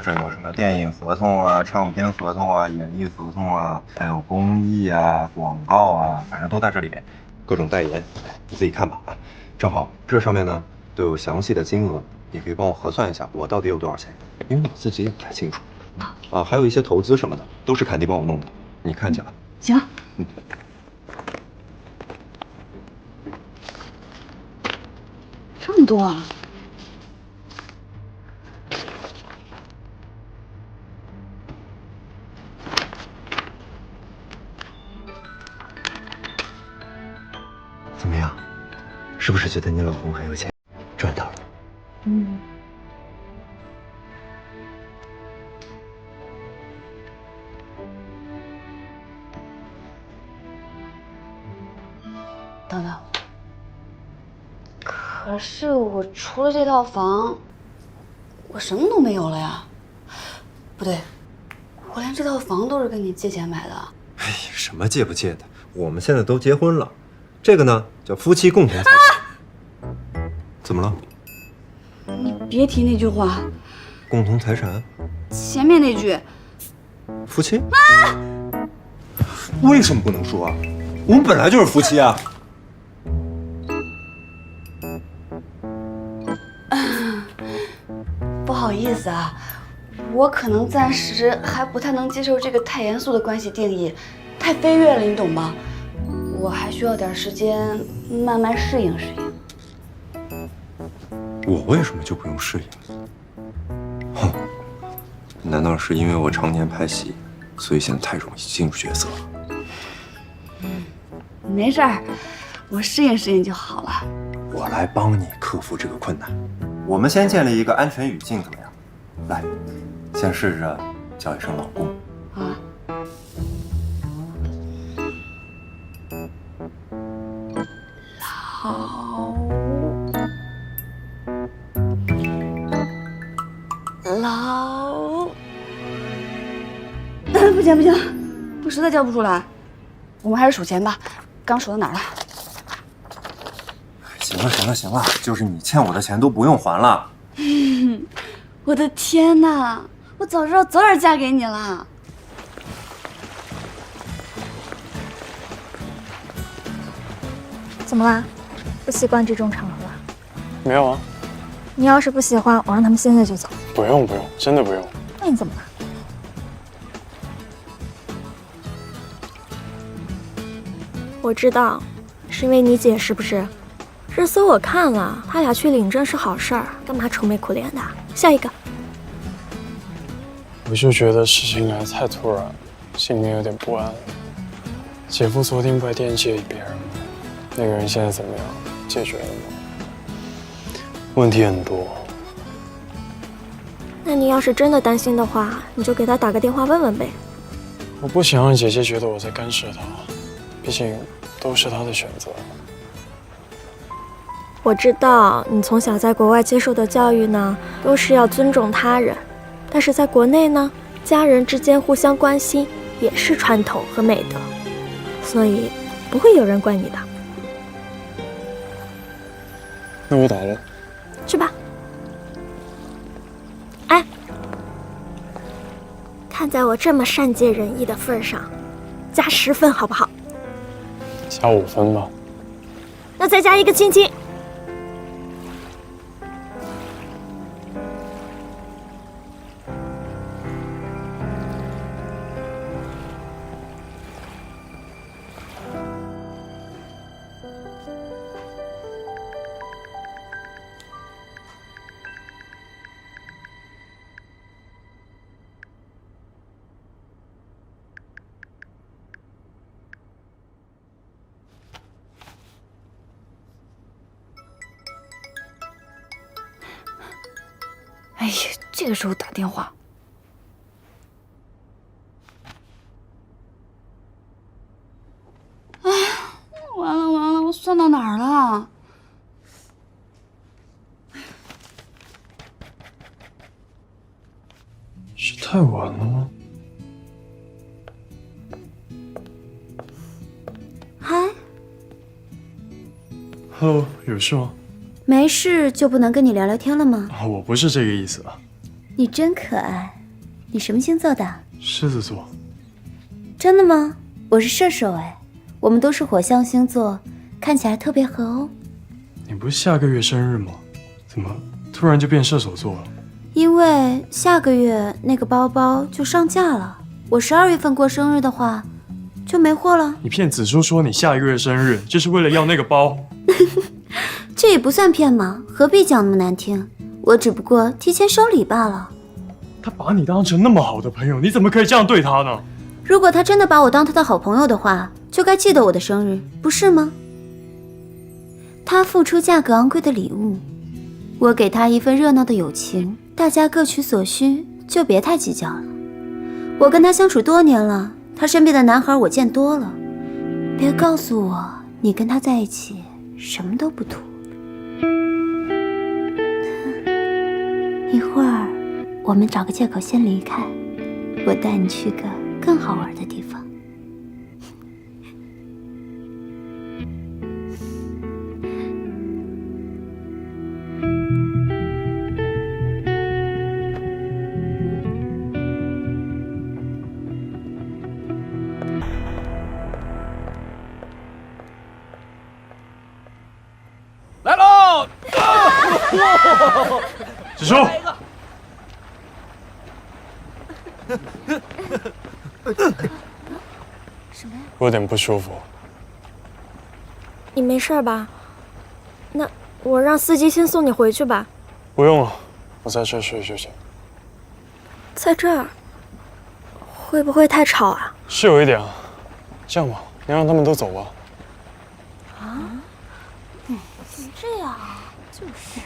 这有什么电影合同啊、唱片合同啊、演艺合同啊，还有公益啊、广告啊，反正都在这里面，各种代言，你自己看吧。正好这上面呢都有详细的金额，你可以帮我核算一下我到底有多少钱，因为我自己也不太清楚。啊，还有一些投资什么的，都是凯迪帮我弄的，你看一下。行。这么多啊！怎么样？是不是觉得你老公很有钱，赚到了？嗯。等等。可是我除了这套房，我什么都没有了呀。不对，我连这套房都是跟你借钱买的。哎呀，什么借不借的？我们现在都结婚了，这个呢叫夫妻共同财产。怎么了？你别提那句话。共同财产？前面那句。夫妻？为什么不能说啊？我们本来就是夫妻啊。不好意思啊，我可能暂时还不太能接受这个太严肃的关系定义，太飞跃了，你懂吗？我还需要点时间慢慢适应适应。我为什么就不用适应？哼，难道是因为我常年拍戏，所以现在太容易进入角色了？没事儿，我适应适应就好了。我来帮你克服这个困难。我们先建立一个安全语境，怎么样？来，先试着叫一声老公。啊。老，不行不行，我实在叫不出来，我们还是数钱吧。刚数到哪儿了？行了行了行了，就是你欠我的钱都不用还了。我的天哪，我早知道早点嫁给你了。怎么啦？不习惯这种场合？没有啊。你要是不喜欢，我让他们现在就走。不用不用，真的不用。那你怎么了？我知道，是因为你姐是不是？热搜我看了，他俩去领证是好事儿，干嘛愁眉苦脸的？下一个。我就觉得事情来得太突然，心里面有点不安。姐夫昨天不还惦记别人吗？那个人现在怎么样？解决了吗？问题很多。那你要是真的担心的话，你就给他打个电话问问呗。我不想让姐姐觉得我在干涉她，毕竟都是她的选择。我知道你从小在国外接受的教育呢，都是要尊重他人，但是在国内呢，家人之间互相关心也是传统和美德，所以不会有人怪你的。那我打了。去吧。哎，看在我这么善解人意的份上，加10分好不好？加5分吧。那再加一个亲亲。哎呀，这个时候打电话，哎，完了完了，我算到哪儿了？是太晚了吗？嗨， Hello， 有事吗？没事就不能跟你聊聊天了吗？我不是这个意思啊。你真可爱。你什么星座的？狮子座。真的吗？我是射手哎，我们都是火象星座，看起来特别合哦。你不是下个月生日吗？怎么突然就变射手座了？因为下个月那个包包就上架了，我12月份过生日的话，就没货了。你骗子叔说你下一个月生日就是为了要那个包。这也不算骗嘛，何必讲那么难听？我只不过提前收礼罢了。他把你当成那么好的朋友，你怎么可以这样对他呢？如果他真的把我当他的好朋友的话，就该记得我的生日，不是吗？他付出价格昂贵的礼物，我给他一份热闹的友情，大家各取所需，就别太计较了。我跟他相处多年了，他身边的男孩我见多了，别告诉我你跟他在一起什么都不图。一会儿我们找个借口先离开，我带你去个更好玩的地方。来喽！子叔，什么呀？我有点不舒服。你没事吧？那我让司机先送你回去吧。不用了，我在这睡就行。在这儿会不会太吵啊？是有一点啊。这样吧，你让他们都走吧。啊？这样就是。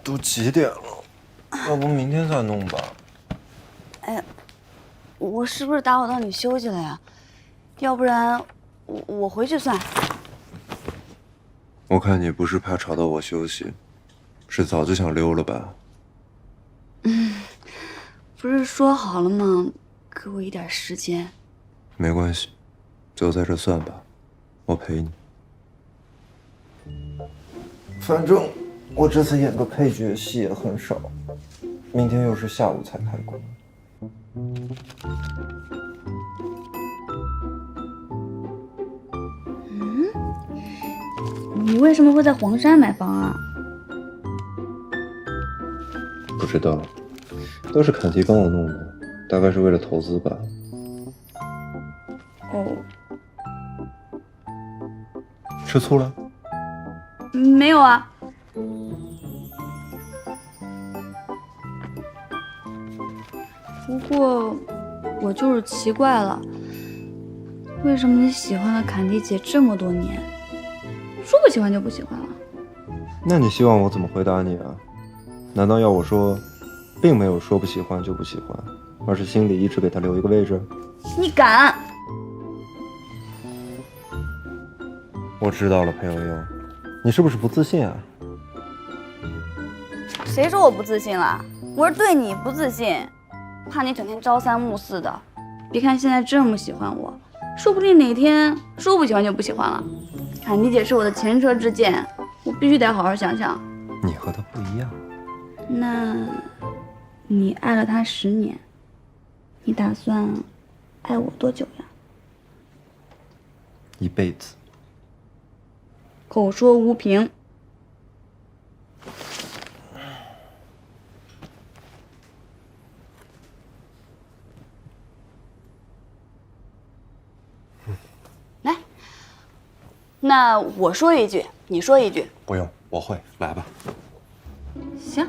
都几点了？要不明天再弄吧？哎，我是不是打扰到你休息了呀？要不然我回去算。我看你不是怕吵到我休息，是早就想溜了吧？不是说好了吗？给我一点时间。没关系，就在这算吧，我陪你。反正我这次演个配角戏也很少，明天又是下午才开工。你为什么会在黄山买房啊？不知道，都是坎迪帮我弄的，大概是为了投资吧。哦，吃醋了？没有啊。不过，我就是奇怪了，为什么你喜欢了坎迪姐这么多年，说不喜欢就不喜欢了？那你希望我怎么回答你啊？难道要我说，并没有说不喜欢就不喜欢，而是心里一直给他留一个位置？你敢？我知道了，裴悠悠，你是不是不自信啊？谁说我不自信了？我是对你不自信，怕你整天朝三暮四的。别看现在这么喜欢我，说不定哪天说不喜欢就不喜欢了。坎迪姐是我的前车之鉴，我必须得好好想想。你和他不一样。那，你爱了他10年，你打算爱我多久呀？一辈子。口说无凭。来，那我说一句，你说一句。不用，我会，来吧。行。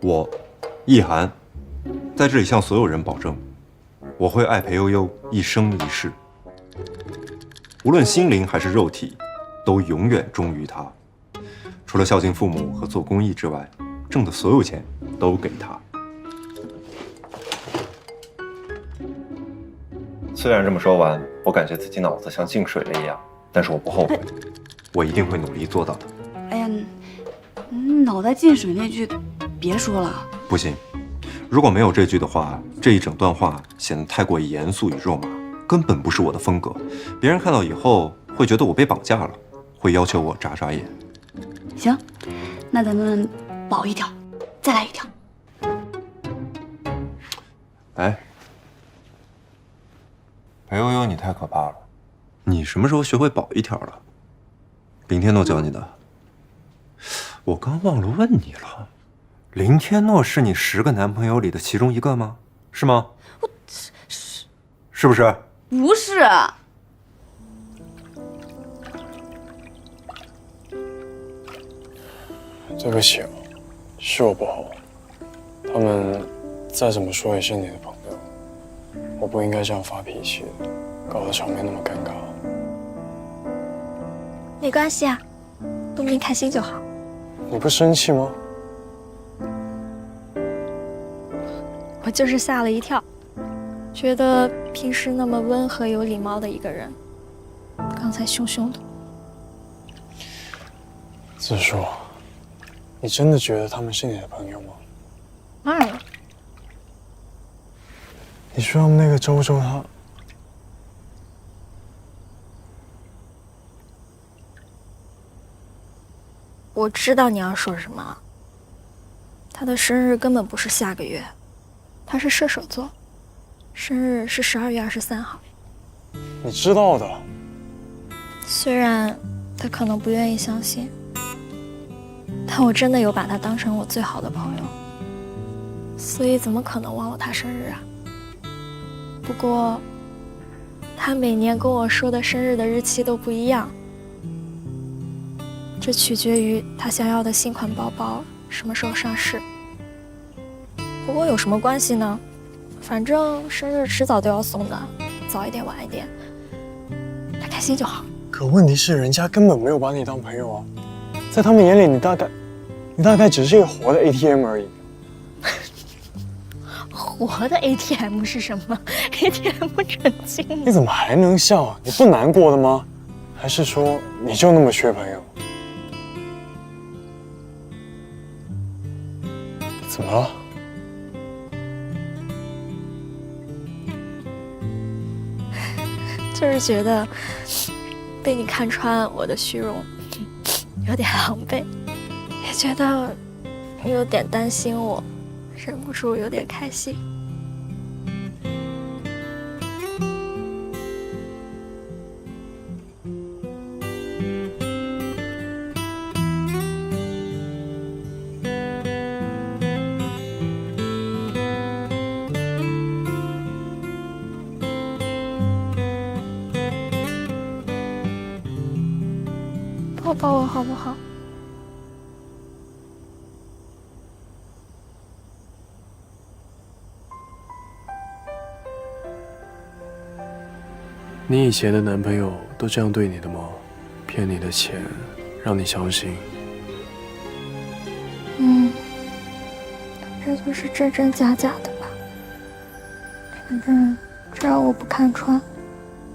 我，易涵，在这里向所有人保证，我会爱裴悠悠一生一世，无论心灵还是肉体，都永远忠于他。除了孝敬父母和做公益之外，挣的所有钱都给他。虽然这么说完，我感觉自己脑子像进水了一样，但是我不后悔，我一定会努力做到的。哎呀，脑袋进水那句别说了。不行，如果没有这句的话，这一整段话显得太过于严肃与肉麻，根本不是我的风格。别人看到以后会觉得我被绑架了，会要求我眨眨眼。行，那咱们保一条，再来一条。哎，裴悠悠，你太可怕了！你什么时候学会保一条了？林天诺教你的？我刚忘了问你了，林天诺是你10个男朋友里的其中一个吗？是吗？是不是？不是。对不起，是我不好。他们再怎么说也是你的朋友，我不应该这样发脾气的，搞得场面那么尴尬。没关系啊，东明开心就好。你不生气吗？我就是吓了一跳，觉得平时那么温和有礼貌的一个人，刚才凶凶的。子舒，你真的觉得他们是你的朋友吗？当然了。你说他们那个周周他……我知道你要说什么。他的生日根本不是下个月，他是射手座，生日是12月23号。你知道的。虽然他可能不愿意相信，但我真的有把他当成我最好的朋友，所以怎么可能忘了他生日啊？不过，他每年跟我说的生日的日期都不一样，这取决于他想要的新款包包什么时候上市。不过有什么关系呢？反正生日迟早都要送的，早一点晚一点，他开心就好。可问题是，人家根本没有把你当朋友啊，在他们眼里，你大概只是一个活的 ATM 而已。活的 ATM 是什么 ？ATM 成精？你怎么还能笑？你不难过的吗？还是说你就那么缺朋友？怎么了？就是觉得被你看穿我的虚荣，有点狼狈，也觉得你有点担心我，忍不住有点开心。抱抱我好不好？你以前的男朋友都这样对你的吗？骗你的钱，让你相信？这就是真真假假的吧。反正只要我不看穿，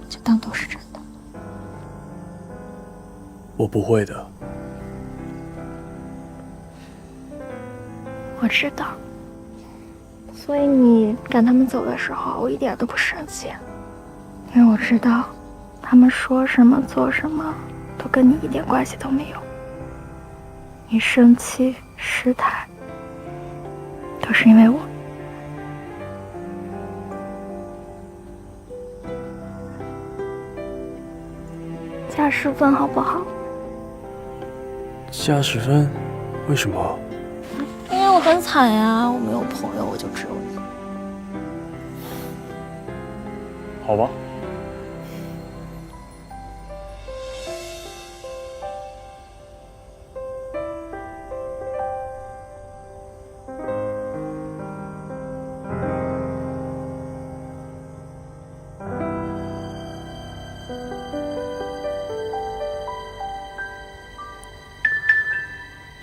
就当都是真的。我不会的。我知道，所以你赶他们走的时候，我一点都不生气，因为我知道，他们说什么做什么，都跟你一点关系都没有。你生气失态，都是因为我。加10分好不好？加10分？为什么？因为我很惨呀，我没有朋友，我就只有你。好吧。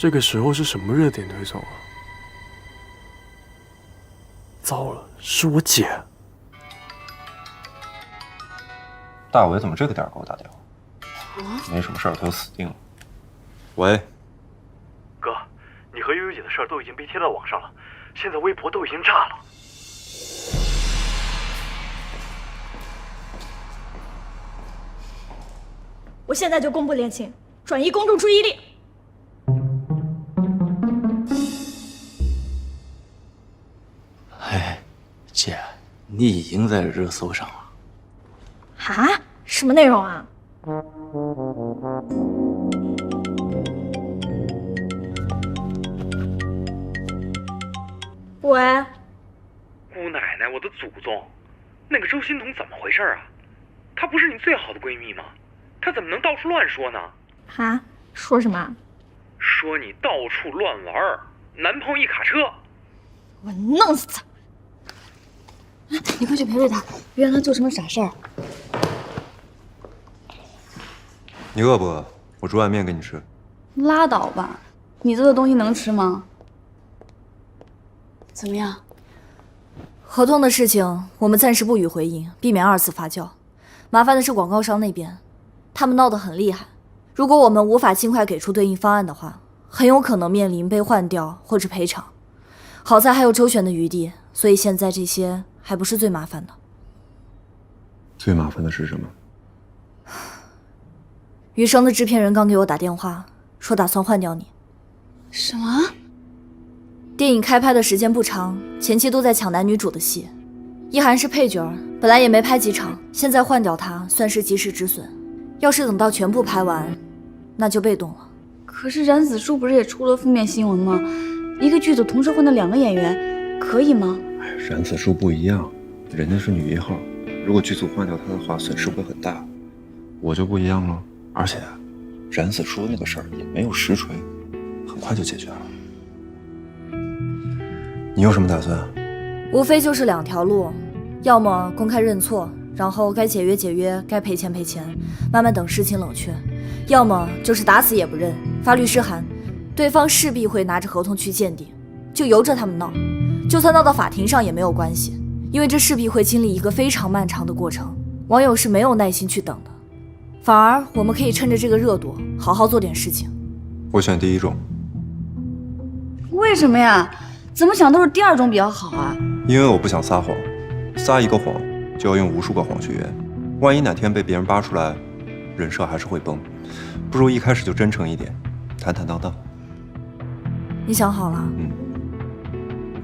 这个时候是什么热点推送啊？糟了，是我姐。大伟怎么这个点给我打电话？没什么事儿，他就死定了。喂，哥，你和悠悠姐的事儿都已经被贴到网上了，现在微博都已经炸了。我现在就公布恋情，转移公众注意力。哎，姐，你已经在热搜上了。啊？什么内容啊？喂，姑奶奶，我的祖宗！那个周欣彤怎么回事啊？她不是你最好的闺蜜吗？她怎么能到处乱说呢？啊？说什么？说你到处乱玩，男朋友一卡车。我弄死他！你快去陪陪他，别让他做什么傻事儿。你饿不饿？我煮碗面给你吃。拉倒吧，你做的东西能吃吗？怎么样？合同的事情我们暂时不予回应，避免2次发酵。麻烦的是广告商那边，他们闹得很厉害。如果我们无法尽快给出对应方案的话，很有可能面临被换掉或者赔偿。好在还有周旋的余地，所以现在这些还不是最麻烦的。最麻烦的是什么？余生的制片人刚给我打电话，说打算换掉你。什么？电影开拍的时间不长，前期都在抢男女主的戏，一涵是配角，本来也没拍几场，现在换掉他算是及时止损。要是等到全部拍完，那就被动了。可是冉子树不是也出了负面新闻吗？一个剧组同时换掉2个演员，可以吗？冉子树不一样，人家是女1号，如果剧组换掉她的话，损失会很大。我就不一样了，而且冉子树那个事儿也没有实锤，很快就解决了。你有什么打算？无非就是2条路，要么公开认错，然后该解约解约，该赔钱赔钱，慢慢等事情冷却；要么就是打死也不认，发律师函，对方势必会拿着合同去鉴定，就由着他们闹，就算闹到法庭上也没有关系，因为这势必会经历一个非常漫长的过程，网友是没有耐心去等的。反而我们可以趁着这个热度，好好做点事情。我选第一种。为什么呀？怎么想都是第2种比较好啊。因为我不想撒谎，撒一个谎就要用无数个谎去圆，万一哪天被别人扒出来，人设还是会崩。不如一开始就真诚一点，坦坦荡荡。你想好了？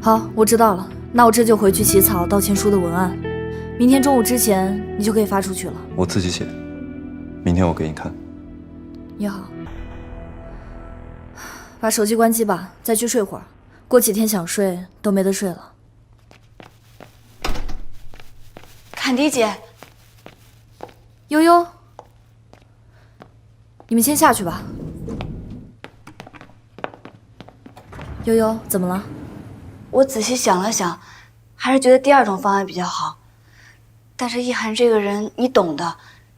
好，我知道了。那我这就回去起草道歉书的文案，明天中午之前你就可以发出去了。我自己写，明天我给你看。也好，把手机关机吧，再去睡会儿。过几天想睡都没得睡了。坎迪姐，悠悠，你你们先下去吧。悠悠，怎么了？我仔细想了想，还是觉得第二种方案比较好。但是易涵这个人，你懂的，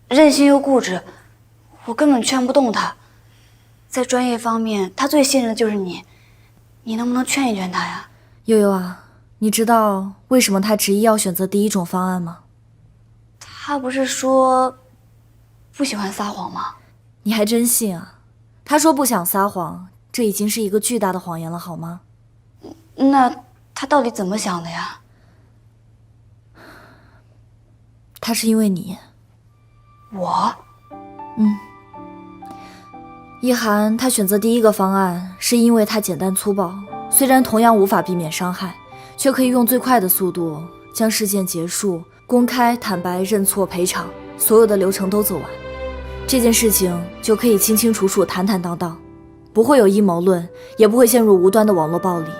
任性又固执，我根本劝不动他。在专业方面，他最信任的就是你，你能不能劝一劝他呀？悠悠啊，你知道为什么他执意要选择第一种方案吗？他不是说不喜欢撒谎吗？你还真信啊？他说不想撒谎，这已经是一个巨大的谎言了，好吗？那他到底怎么想的呀？他是因为你。我？易涵他选择第一个方案，是因为他简单粗暴，虽然同样无法避免伤害，却可以用最快的速度将事件结束，公开坦白认错赔偿，所有的流程都走完，这件事情就可以清清楚楚坦坦荡荡，不会有阴谋论，也不会陷入无端的网络暴力。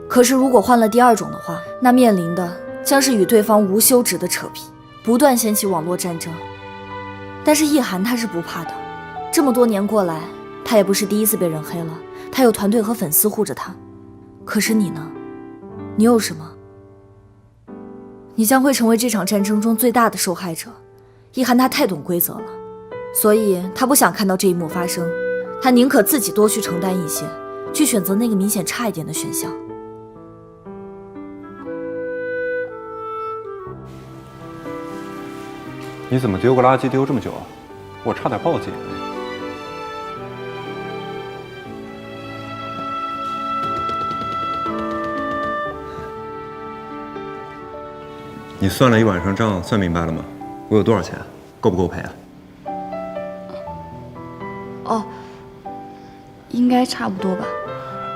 可是如果换了第二种的话，那面临的将是与对方无休止的扯皮，不断掀起网络战争。但是易涵他是不怕的，这么多年过来，他也不是第一次被人黑了，他有团队和粉丝护着他。可是你呢？你有什么？你将会成为这场战争中最大的受害者。易涵他太懂规则了，所以他不想看到这一幕发生，他宁可自己多去承担一些，去选择那个明显差一点的选项。你怎么丢个垃圾丢这么久啊？我差点报警。你算了一晚上账，算明白了吗？我有多少钱？够不够赔啊？哦，应该差不多吧。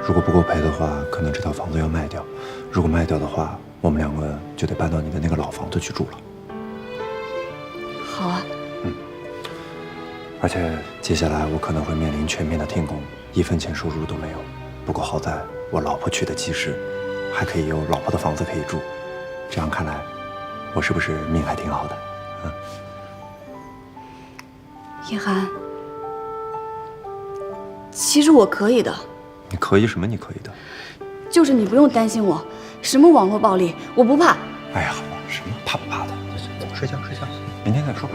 如果不够赔的话，可能这套房子要卖掉。如果卖掉的话，我们两个就得搬到你的那个老房子去住了。好啊。而且接下来我可能会面临全面的停工，1分钱收入都没有。不过好在我老婆去的及时，还可以有老婆的房子可以住。这样看来，我是不是命还挺好的？易涵，其实我可以的。你可以什么？你可以的。就是你不用担心我，什么网络暴力我不怕。哎呀，好了，什么怕不怕的？走，睡觉睡觉，明天再说。